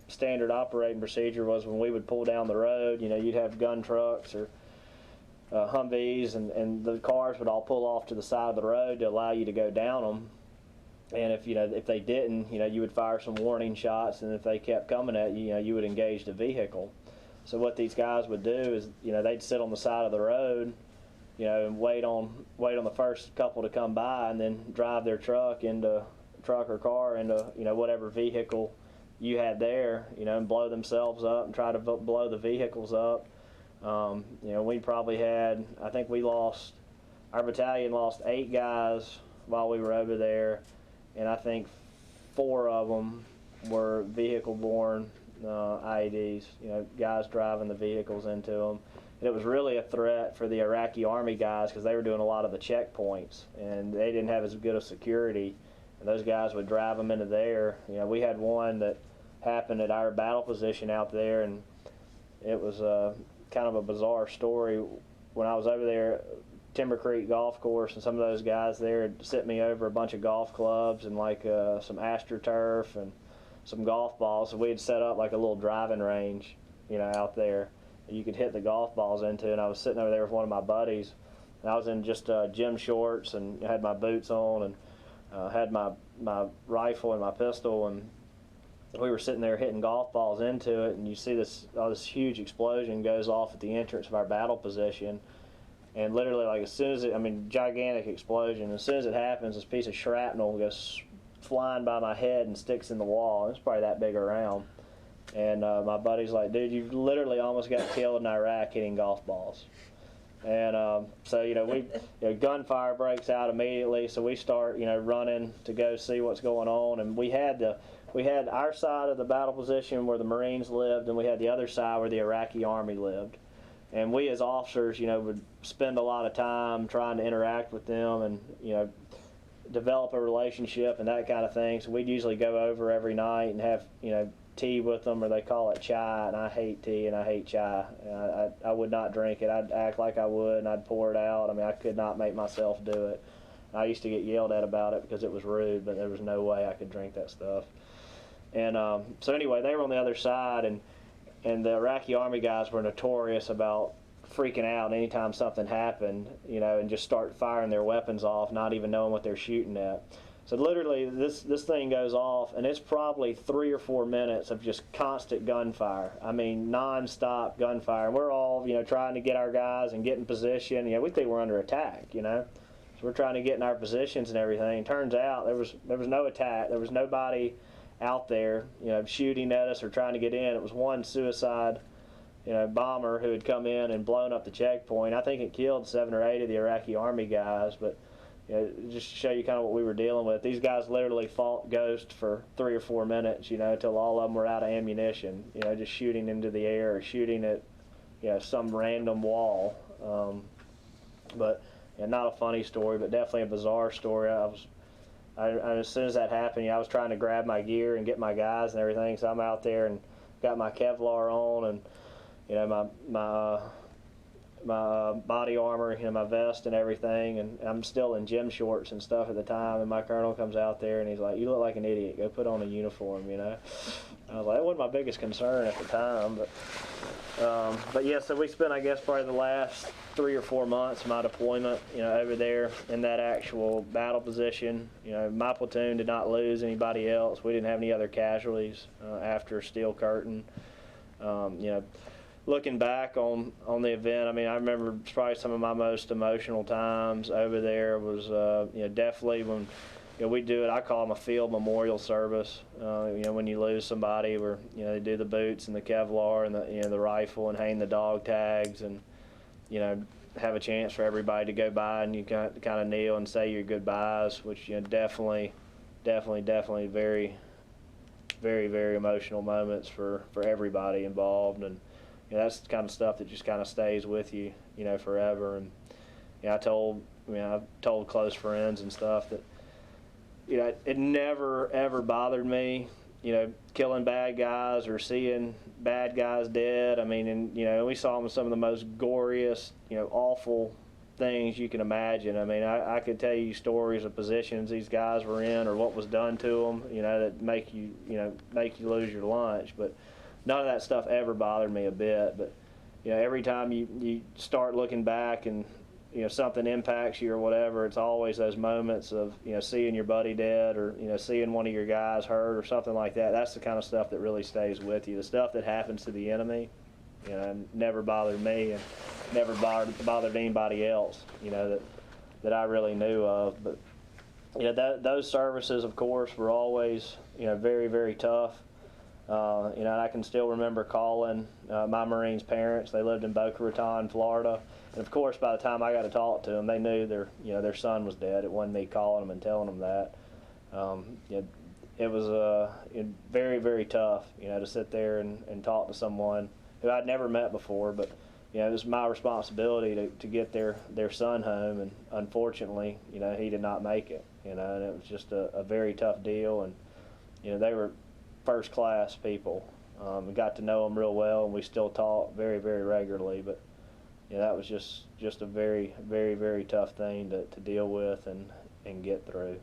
standard operating procedure was when we would pull down the road, you'd have gun trucks or Humvees, and the cars would all pull off to the side of the road to allow you to go down them. And if they didn't, you would fire some warning shots, and if they kept coming at you, you would engage the vehicle. So what these guys would do is, they'd sit on the side of the road you know, and wait on the first couple to come by, and then drive their truck or car into, you know, whatever vehicle you had there, you know, and blow themselves up and try to blow the vehicles up. You know, we probably had, I think our battalion lost 8 guys while we were over there, and I think 4 of them were vehicle-borne IEDs, you know, guys driving the vehicles into them. And it was really a threat for the Iraqi Army guys because they were doing a lot of the checkpoints, and they didn't have as good a security, and those guys would drive them into there. You know, we had one that happened at our battle position out there, and it was kind of a bizarre story. When I was over there, Timber Creek Golf Course, and some of those guys there had sent me over a bunch of golf clubs and like some AstroTurf and some golf balls. So we had set up like a little driving range, you know, out there that you could hit the golf balls into. And I was sitting over there with one of my buddies, and I was in just gym shorts and had my boots on, and had my rifle and my pistol, and we were sitting there hitting golf balls into it, and you see this huge explosion goes off at the entrance of our battle position. And literally, like, as soon as gigantic explosion. As soon as it happens, this piece of shrapnel goes flying by my head and sticks in the wall. It's probably that big around. And my buddy's like, dude, you literally almost got killed in Iraq hitting golf balls. And so, you know, gunfire breaks out immediately. So we start, you know, running to go see what's going on. And we had our side of the battle position where the Marines lived, and we had the other side where the Iraqi Army lived. And we as officers, you know, would spend a lot of time trying to interact with them and, you know, develop a relationship and that kind of thing. So we'd usually go over every night and have, you know, tea with them, or they call it chai, and I hate tea and I hate chai. I would not drink it. I'd act like I would, and I'd pour it out. I mean, I could not make myself do it. I used to get yelled at about it because it was rude, but there was no way I could drink that stuff. And so anyway, they were on the other side, and the Iraqi Army guys were notorious about freaking out anytime something happened, you know, and just start firing their weapons off, not even knowing what they're shooting at. So literally, this thing goes off, and it's probably 3 or 4 minutes of just constant gunfire. I mean, non-stop gunfire. And we're all, you know, trying to get our guys and get in position. You know, we think we're under attack, you know. So we're trying to get in our positions and everything. Turns out there was no attack. There was nobody out there, you know, shooting at us or trying to get in. It was one suicide, you know, bomber who had come in and blown up the checkpoint. I think it killed 7 or 8 of the Iraqi Army guys, but, you know, just to show you kind of what we were dealing with. These guys literally fought Ghost for 3 or 4 minutes, you know, until all of them were out of ammunition, you know, just shooting into the air or shooting at, you know, some random wall. But, you know, not a funny story, but definitely a bizarre story. As soon as that happened, you know, I was trying to grab my gear and get my guys and everything, so I'm out there and got my Kevlar on and, you know, my body armor, you know, my vest and everything, and I'm still in gym shorts and stuff at the time, and my colonel comes out there and he's like, you look like an idiot, go put on a uniform, you know. I was like, that wasn't my biggest concern at the time, but yeah, so we spent, I guess, probably the last 3 or 4 months of my deployment, you know, over there in that actual battle position. You know, my platoon did not lose anybody else. We didn't have any other casualties after Steel Curtain. You know, looking back on the event, I mean, I remember probably some of my most emotional times over there was, you know, definitely when, you know, we do it, I call them a field memorial service. You know, when you lose somebody, where, you know, they do the boots and the Kevlar and the, you know, the rifle and hang the dog tags and, you know, have a chance for everybody to go by and you kind of kneel and say your goodbyes, which, you know, definitely very, very, very emotional moments for everybody involved. And, you know, that's the kind of stuff that just kind of stays with you, you know, forever. And, you know, I've told close friends and stuff that, you know, it never ever bothered me, you know, killing bad guys or seeing bad guys dead. I mean, and, you know, we saw some of the most goriest, you know, awful things you can imagine. I mean, I could tell you stories of positions these guys were in or what was done to them, you know, that make you lose your lunch. But none of that stuff ever bothered me a bit. But, you know, every time you start looking back and, you know, something impacts you or whatever, it's always those moments of, you know, seeing your buddy dead or, you know, seeing one of your guys hurt or something like that. That's the kind of stuff that really stays with you. The stuff that happens to the enemy, you know, and never bothered me and never bothered anybody else, you know, that I really knew of. But you know, those services, of course, were always, you know, very, very tough. You know, and I can still remember calling my Marines' parents. They lived in Boca Raton, Florida, and of course, by the time I got to talk to them, they knew their son was dead. It wasn't me calling them and telling them that. It was very, very tough, you know, to sit there and talk to someone who I'd never met before, but you know, it was my responsibility to get their son home, and unfortunately, you know, he did not make it, you know, and it was just a very tough deal. And you know, they were first-class people. We got to know them real well, and we still talk very, very regularly. But you know, that was just a very, very, very tough thing to deal with and get through.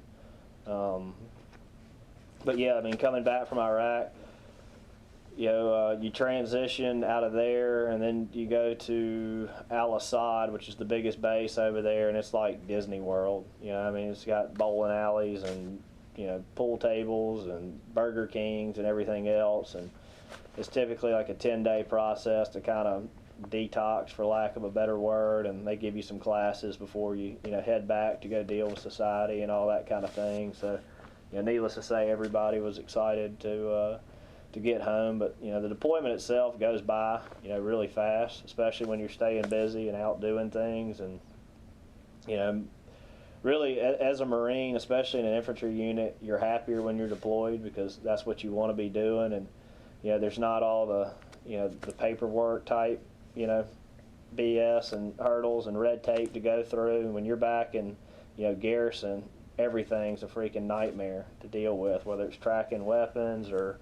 But yeah, I mean, coming back from Iraq, you know, you transition out of there, and then you go to Al-Assad, which is the biggest base over there, and it's like Disney World. You know, I mean, it's got bowling alleys and, you know, pool tables and Burger Kings and everything else, and it's typically like a 10-day process to kind of detox, for lack of a better word, and they give you some classes before you know, head back to go deal with society and all that kind of thing. So, you know, needless to say, everybody was excited to get home, but you know, the deployment itself goes by, you know, really fast, especially when you're staying busy and out doing things. And you know, really, as a Marine, especially in an infantry unit, you're happier when you're deployed because that's what you want to be doing. And you know, there's not all the, you know, the paperwork type, you know, BS and hurdles and red tape to go through. When you're back in, you know, garrison, everything's a freaking nightmare to deal with, whether it's tracking weapons or,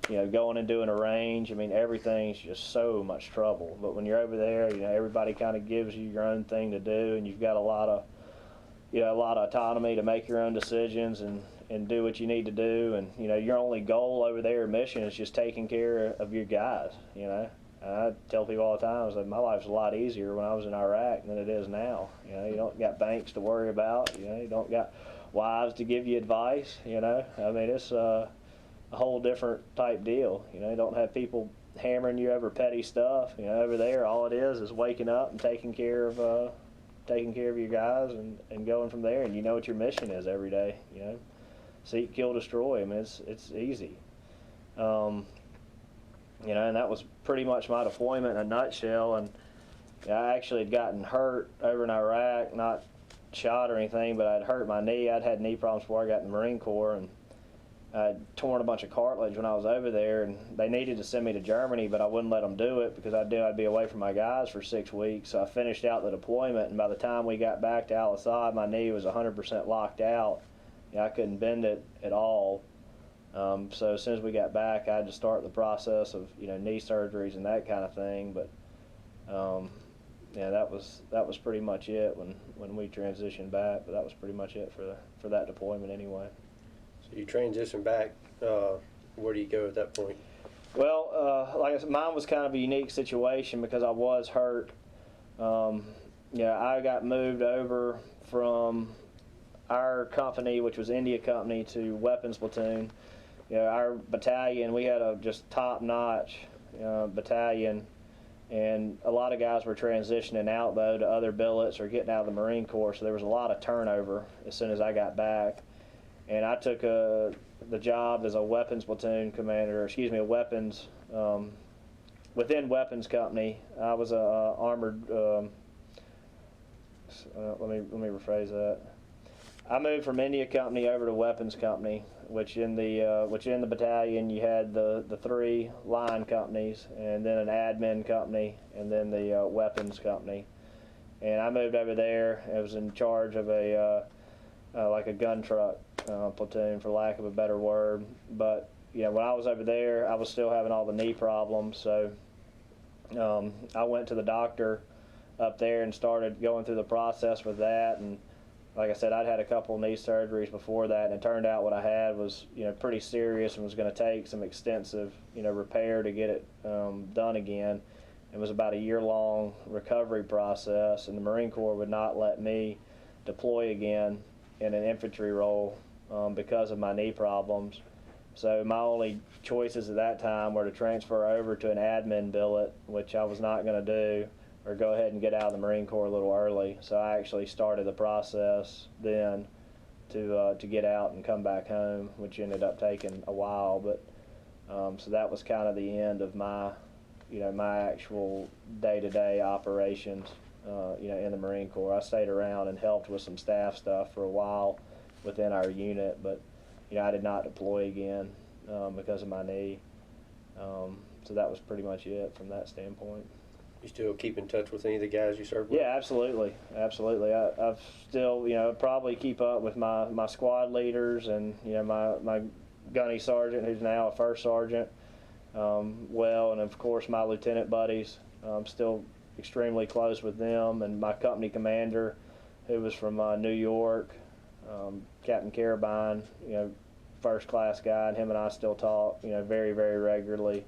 you know, going and doing a range. I mean, everything's just so much trouble. But when you're over there, you know, everybody kind of gives you your own thing to do, and you've got a lot of autonomy to make your own decisions and do what you need to do. And you know, your only goal over there, mission, is just taking care of your guys. You know, I tell people all the time, I was like, my life's a lot easier when I was in Iraq than it is now. You know, you don't got banks to worry about. You know, you don't got wives to give you advice. You know, I mean, it's a whole different type deal. You know, you don't have people hammering you over petty stuff. You know, over there, all it is waking up and taking care of your guys and going from there. And you know what your mission is every day. You know, seek, kill, destroy. I mean, it's easy. You know, and that was pretty much my deployment in a nutshell. And I actually had gotten hurt over in Iraq, not shot or anything, but I'd hurt my knee. I'd had knee problems before I got in the Marine Corps, and I'd torn a bunch of cartilage when I was over there, and they needed to send me to Germany, but I wouldn't let them do it because I'd be away from my guys for 6 weeks. So I finished out the deployment, and by the time we got back to Al-Assad, my knee was 100% locked out. You know, I couldn't bend it at all. So as soon as we got back, I had to start the process of, you know, knee surgeries and that kind of thing. But yeah, that was pretty much it when we transitioned back. But that was pretty much it for that deployment anyway. So you transition back. Where do you go at that point? Well, like I said, mine was kind of a unique situation because I was hurt. Yeah, I got moved over from our company, which was India Company, to weapons platoon. You know, our battalion, we had a just top-notch battalion, and a lot of guys were transitioning out though to other billets or getting out of the Marine Corps, so there was a lot of turnover as soon as I got back. And I took the job as a weapons platoon commander, a weapons, within weapons company. I was a armored, let me rephrase that. I moved from India Company over to weapons company, which in the battalion you had the 3 line companies, and then an admin company, and then the weapons company. And I moved over there. I was in charge of like a gun truck platoon, for lack of a better word. But you know, when I was over there, I was still having all the knee problems, so I went to the doctor up there and started going through the process with that. And like I said, I'd had a couple of knee surgeries before that, and it turned out what I had was, you know, pretty serious and was going to take some extensive, you know, repair to get it done again. It was about a year-long recovery process, and the Marine Corps would not let me deploy again in an infantry role because of my knee problems. So my only choices at that time were to transfer over to an admin billet, which I was not going to do, or go ahead and get out of the Marine Corps a little early. So I actually started the process then to get out and come back home, which ended up taking a while. But so that was kind of the end of my, my actual day-to-day operations, in the Marine Corps. I stayed around and helped with some staff stuff for a while within our unit, but I did not deploy again because of my knee. So that was pretty much it from that standpoint. You still keep in touch with any of the guys you served with? Yeah, absolutely, absolutely. I've still, probably keep up with my squad leaders and my gunny sergeant, who's now a first sergeant, well, and of course my lieutenant buddies. I'm still extremely close with them, and my company commander, who was from New York, Captain Carabine, first class guy, and him and I still talk, very, very regularly.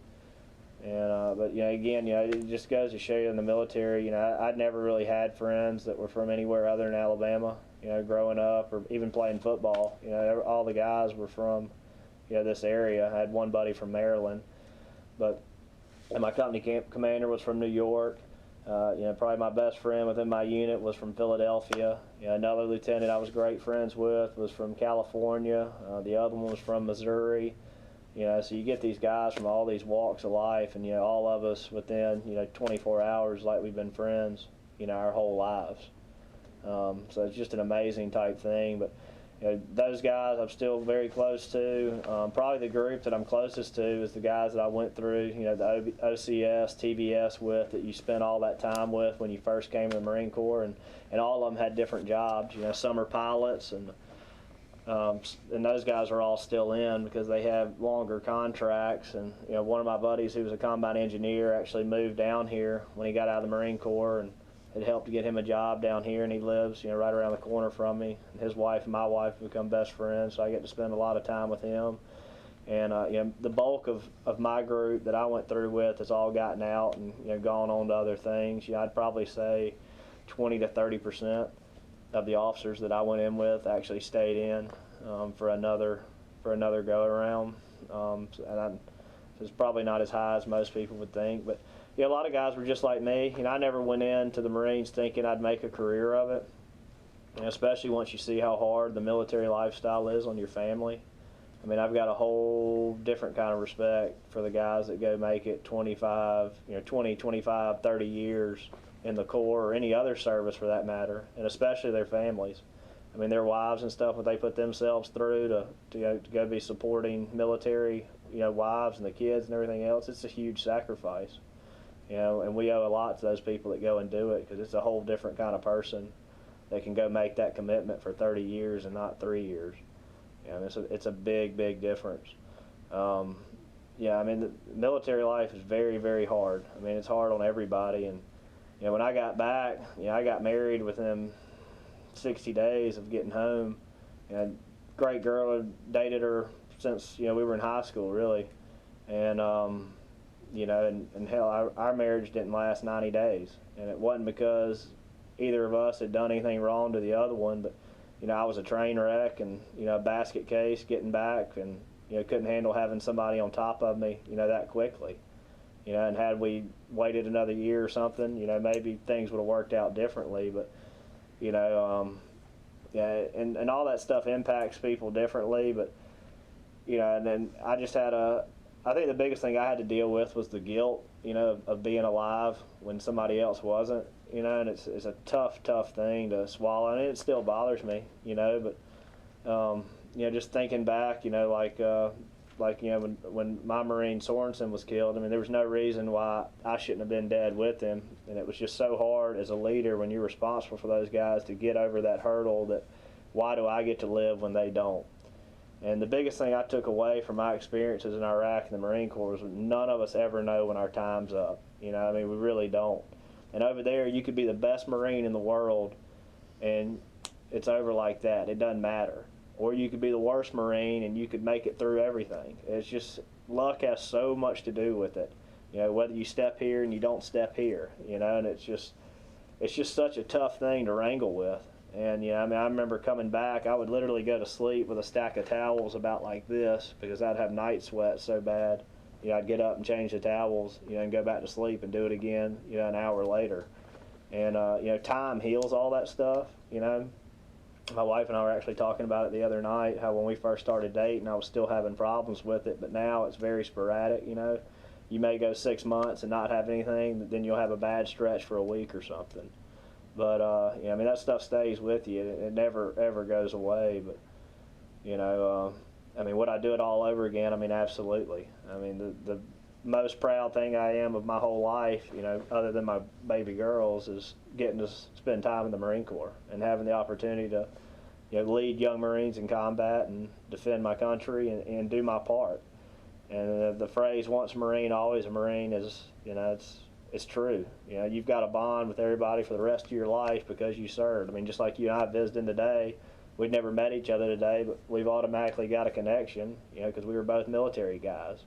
And but again, it just goes to show you in the military, I'd never really had friends that were from anywhere other than Alabama, growing up or even playing football. All the guys were from, this area. I had one buddy from Maryland, and my company camp commander was from New York. Probably my best friend within my unit was from Philadelphia. Another lieutenant I was great friends with was from California. The other one was from Missouri. So you get these guys from all these walks of life, and all of us within 24 hours, like we've been friends, our whole lives. So it's just an amazing type thing. But those guys I'm still very close to. Probably the group that I'm closest to is the guys that I went through, the OCS, TVS with, that you spent all that time with when you first came to the Marine Corps, and all of them had different jobs. Some are pilots, and those guys are all still in because they have longer contracts. And one of my buddies, who was a combat engineer, actually moved down here when he got out of the Marine Corps, and it helped to get him a job down here, and he lives right around the corner from me. And his wife and my wife have become best friends, so I get to spend a lot of time with him. And the bulk of my group that I went through with has all gotten out and gone on to other things. I'd probably say 20 to 30% of the officers that I went in with actually stayed in for another go around. It's probably not as high as most people would think, but a lot of guys were just like me. I never went into the Marines thinking I'd make a career of it, especially once you see how hard the military lifestyle is on your family. I've got a whole different kind of respect for the guys that go make it 20, 25, 30 years in the Corps or any other service for that matter, and especially their families. Their wives and stuff, what they put themselves through to go be supporting military, wives and the kids and everything else. It's a huge sacrifice, and we owe a lot to those people that go and do it, because it's a whole different kind of person that can go make that commitment for 30 years and not 3 years. It's a big, big difference. The military life is very, very hard. It's hard on everybody. And when I got back, I got married within 60 days of getting home. Great girl, I dated her since we were in high school, really. And and hell, our marriage didn't last 90 days, and it wasn't because either of us had done anything wrong to the other one, but I was a train wreck and a basket case getting back, and couldn't handle having somebody on top of me that quickly. And had we waited another year or something, maybe things would have worked out differently. But and all that stuff impacts people differently. But and then I just had I think the biggest thing I had to deal with was the guilt, of being alive when somebody else wasn't, and it's a tough thing to swallow, and it still bothers me, but just thinking back, when my Marine Sorensen was killed, there was no reason why I shouldn't have been dead with him, and it was just so hard as a leader when you're responsible for those guys to get over that hurdle that why do I get to live when they don't? And the biggest thing I took away from my experiences in Iraq and the Marine Corps was none of us ever know when our time's up. We really don't. And over there, you could be the best Marine in the world, and it's over like that. It doesn't matter. Or you could be the worst Marine, and you could make it through everything. It's just, luck has so much to do with it. Whether you step here and you don't step here, and it's just such a tough thing to wrangle with. And I mean, I remember coming back, I would literally go to sleep with a stack of towels about like this because I'd have night sweats so bad. I'd get up and change the towels, and go back to sleep and do it again, an hour later. And, time heals all that stuff, My wife and I were actually talking about it the other night, how when we first started dating, I was still having problems with it, but now it's very sporadic, You may go 6 months and not have anything, then you'll have a bad stretch for a week or something. But, I mean, that stuff stays with you. It never, ever goes away. But, I mean, would I do it all over again? I mean, absolutely. I mean, the most proud thing I am of my whole life, other than my baby girls, is getting to spend time in the Marine Corps and having the opportunity to, lead young Marines in combat and defend my country and do my part. And the phrase "once a Marine, always a Marine" is, it's true. You've got a bond with everybody for the rest of your life because you served. I mean, just like you and I visiting today, we'd never met each other today, but we've automatically got a connection, because we were both military guys.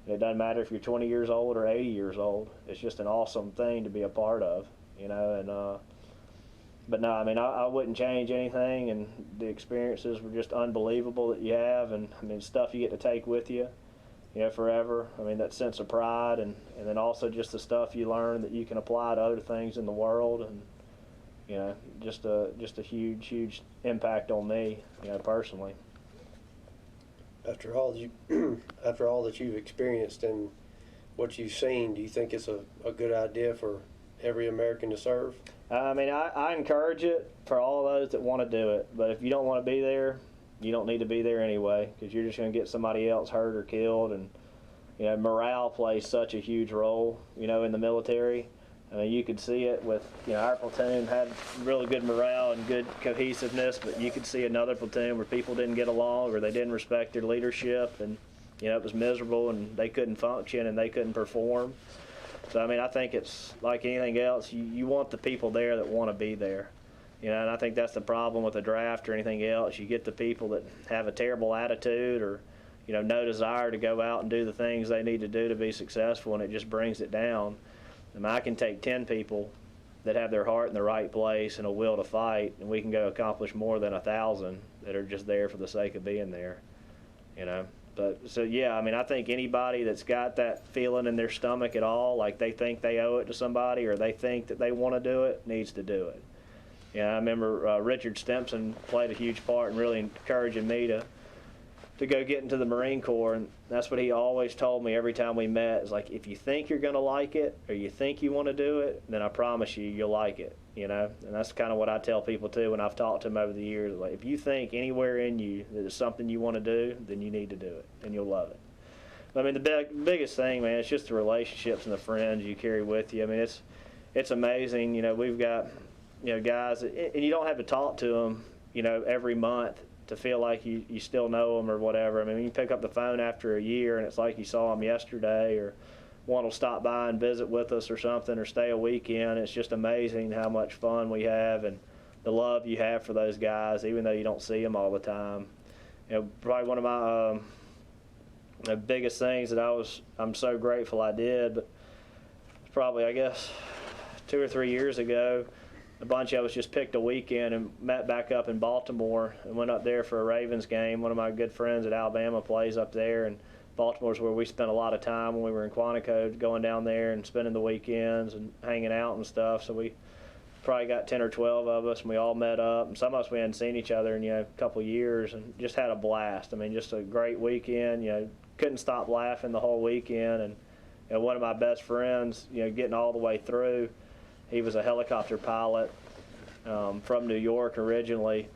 And it doesn't matter if you're 20 years old or 80 years old. It's just an awesome thing to be a part of, but no, I mean, I wouldn't change anything, and the experiences were just unbelievable that you have, and I mean, stuff you get to take with you, forever. I mean, that sense of pride, and then also just the stuff you learn that you can apply to other things in the world, and just a huge impact on me, personally. After all that you've experienced and what you've seen, do you think it's a good idea for every American to serve? I mean, I encourage it for all of those that want to do it, but if you don't want to be there, you don't need to be there anyway, because you're just going to get somebody else hurt or killed. And morale plays such a huge role, in the military. I mean, you could see it with, our platoon had really good morale and good cohesiveness, but you could see another platoon where people didn't get along or they didn't respect their leadership, and it was miserable and they couldn't function and they couldn't perform. So I mean, I think it's like anything else. You want the people there that want to be there. And I think that's the problem with a draft or anything else. You get the people that have a terrible attitude or, no desire to go out and do the things they need to do to be successful, and it just brings it down. I mean, I can take 10 people that have their heart in the right place and a will to fight, and we can go accomplish more than 1,000 that are just there for the sake of being there, But, so, yeah, I mean, I think anybody that's got that feeling in their stomach at all, like they think they owe it to somebody or they think that they want to do it, needs to do it. I remember Richard Stimson played a huge part in really encouraging me to go get into the Marine Corps, and that's what he always told me every time we met. Is like, if you think you're going to like it or you think you want to do it, then I promise you'll like it, And that's kind of what I tell people too when I've talked to them over the years. Like, if you think anywhere in you that it's something you want to do, then you need to do it, and you'll love it. I mean, the biggest thing, man, it's just the relationships and the friends you carry with you. I mean, it's amazing. We've got guys, and you don't have to talk to them, every month to feel like you still know them or whatever. I mean, you pick up the phone after a year and it's like you saw them yesterday, or one will stop by and visit with us or something, or stay a weekend. It's just amazing how much fun we have and the love you have for those guys, even though you don't see them all the time. Probably one of my the biggest things that I'm so grateful I did, but probably, I guess, 2 or 3 years ago, a bunch of us just picked a weekend and met back up in Baltimore and went up there for a Ravens game. One of my good friends at Alabama plays up there, and Baltimore's where we spent a lot of time when we were in Quantico, going down there and spending the weekends and hanging out and stuff. So we probably got 10 or 12 of us, and we all met up. And some of us, we hadn't seen each other in a couple of years, and just had a blast. I mean, just a great weekend. Couldn't stop laughing the whole weekend. And one of my best friends, getting all the way through, he was a helicopter pilot from New York originally,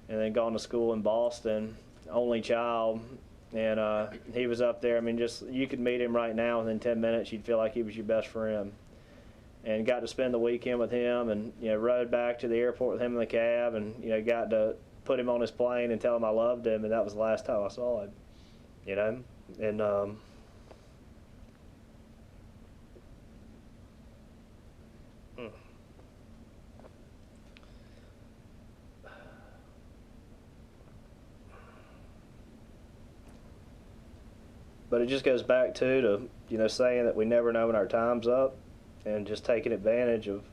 and then gone to school in Boston, only child. And he was up there. I mean, just, you could meet him right now within 10 minutes. You'd feel like he was your best friend. And got to spend the weekend with him, and rode back to the airport with him in the cab, and got to put him on his plane and tell him I loved him, and that was the last time I saw him. And but it just goes back to saying that we never know when our time's up, and just taking advantage of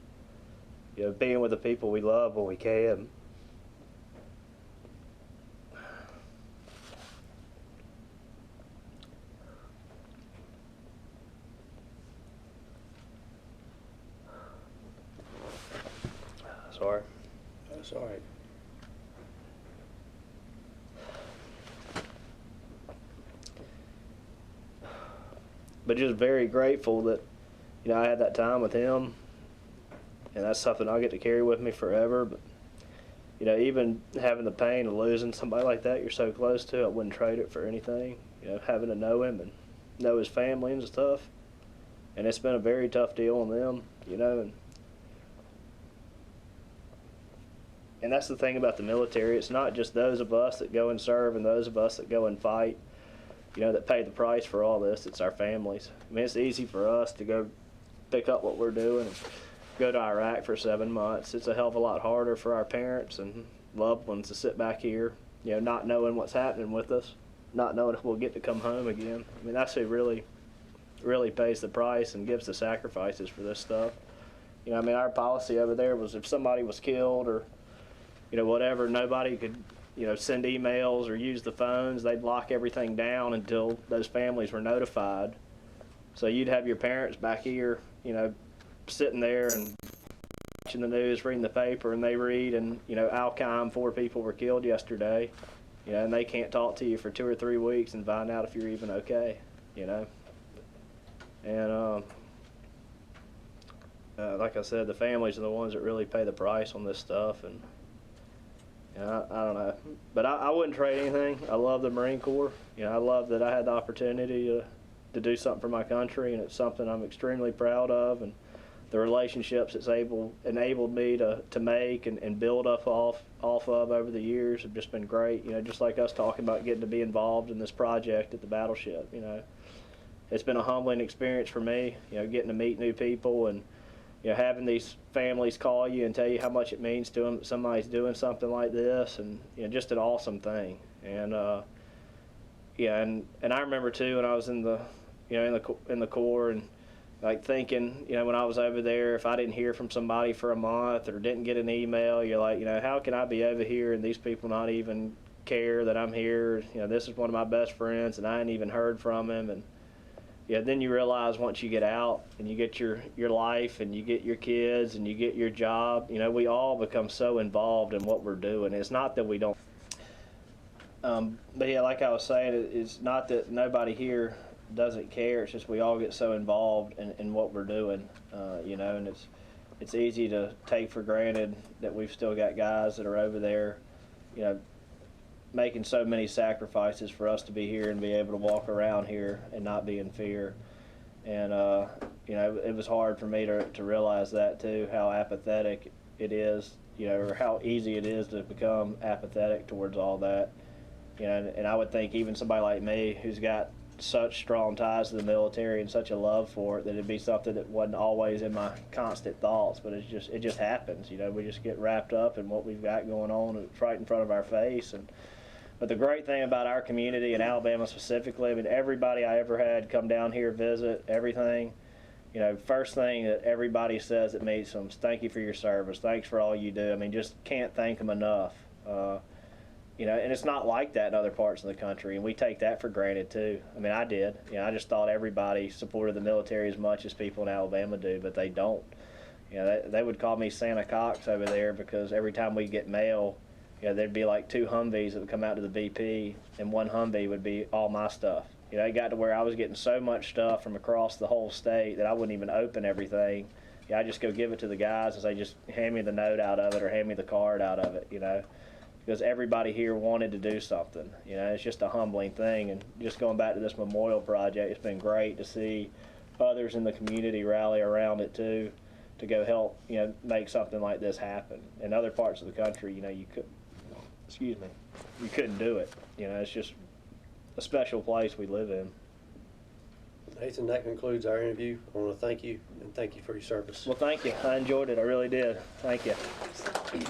being with the people we love when we can. Sorry. That's all right. But just very grateful that, you know, I had that time with him, and that's something I'll get to carry with me forever. But, you know, even having the pain of losing somebody like that you're so close to, I wouldn't trade it for anything. You know, having to know him and know his family and stuff. And it's been a very tough deal on them, you know. And that's the thing about the military. It's not just those of us that go and serve and those of us that go and fight, you know, that pay the price for all this. It's our families. I mean, it's easy for us to go pick up what we're doing and go to Iraq for 7 months. It's a hell of a lot harder for our parents and loved ones to sit back here, you know, not knowing what's happening with us, not knowing if we'll get to come home again. I mean, that's who really pays the price and gives the sacrifices for this stuff. You know, I mean, our policy over there was if somebody was killed or, you know, whatever, nobody could, you know, send emails or use the phones. They'd lock everything down until those families were notified. So you'd have your parents back here, you know, sitting there and watching the news, reading the paper, and they read, and, you know, Caim, 4 people were killed yesterday, you know, and they can't talk to you for 2 or 3 weeks and find out if you're even okay, you know. And like I said, the families are the ones that really pay the price on this stuff, and you know, I don't know. But I wouldn't trade anything. I love the Marine Corps. You know, I love that I had the opportunity to do something for my country, and it's something I'm extremely proud of. And the relationships it's enabled me to make and build up off of over the years have just been great. You know, just like us talking about getting to be involved in this project at the battleship. You know, it's been a humbling experience for me. You know, getting to meet new people and, you know, having these families call you and tell you how much it means to them that somebody's doing something like this, and, you know, just an awesome thing. And yeah, and I remember too when I was in the, you know, in the Corps, and like thinking, you know, when I was over there, if I didn't hear from somebody for a month or didn't get an email, you're like, you know, how can I be over here and these people not even care that I'm here? You know, this is one of my best friends, and I ain't even heard from him. And yeah, then you realize once you get out and you get your life and you get your kids and you get your job, you know, we all become so involved in what we're doing. It's not that we don't. But yeah, like I was saying, it's not that nobody here doesn't care. It's just we all get so involved in what we're doing, you know, and it's easy to take for granted that we've still got guys that are over there, you know, making so many sacrifices for us to be here and be able to walk around here and not be in fear. And you know, it was hard for me to realize that too, how apathetic it is, you know, or how easy it is to become apathetic towards all that. You know, and I would think even somebody like me who's got such strong ties to the military and such a love for it, that it'd be something that wasn't always in my constant thoughts, but it just happens. You know, we just get wrapped up in what we've got going on right in front of our face. But the great thing about our community in Alabama specifically, I mean, everybody I ever had come down here, visit, everything, you know, first thing that everybody says that meets them is thank you for your service, thanks for all you do. I mean, just can't thank them enough. You know, and it's not like that in other parts of the country, and we take that for granted too. I mean, I did. You know, I just thought everybody supported the military as much as people in Alabama do, but they don't. You know, they would call me Santa Cox over there because every time we get mail, you know, there'd be like 2 Humvees that would come out to the BP, and 1 Humvee would be all my stuff. You know, it got to where I was getting so much stuff from across the whole state that I wouldn't even open everything. Yeah, I just go give it to the guys and say, just hand me the note out of it or hand me the card out of it, you know, because everybody here wanted to do something. You know, it's just a humbling thing. And just going back to this memorial project, it's been great to see others in the community rally around it too, to go help, you know, make something like this happen. In other parts of the country, you know, you couldn't do it. You know, it's just a special place we live in. Nathan, that concludes our interview. I want to thank you, and thank you for your service. Well, thank you. I enjoyed it. I really did. Thank you. Thank you.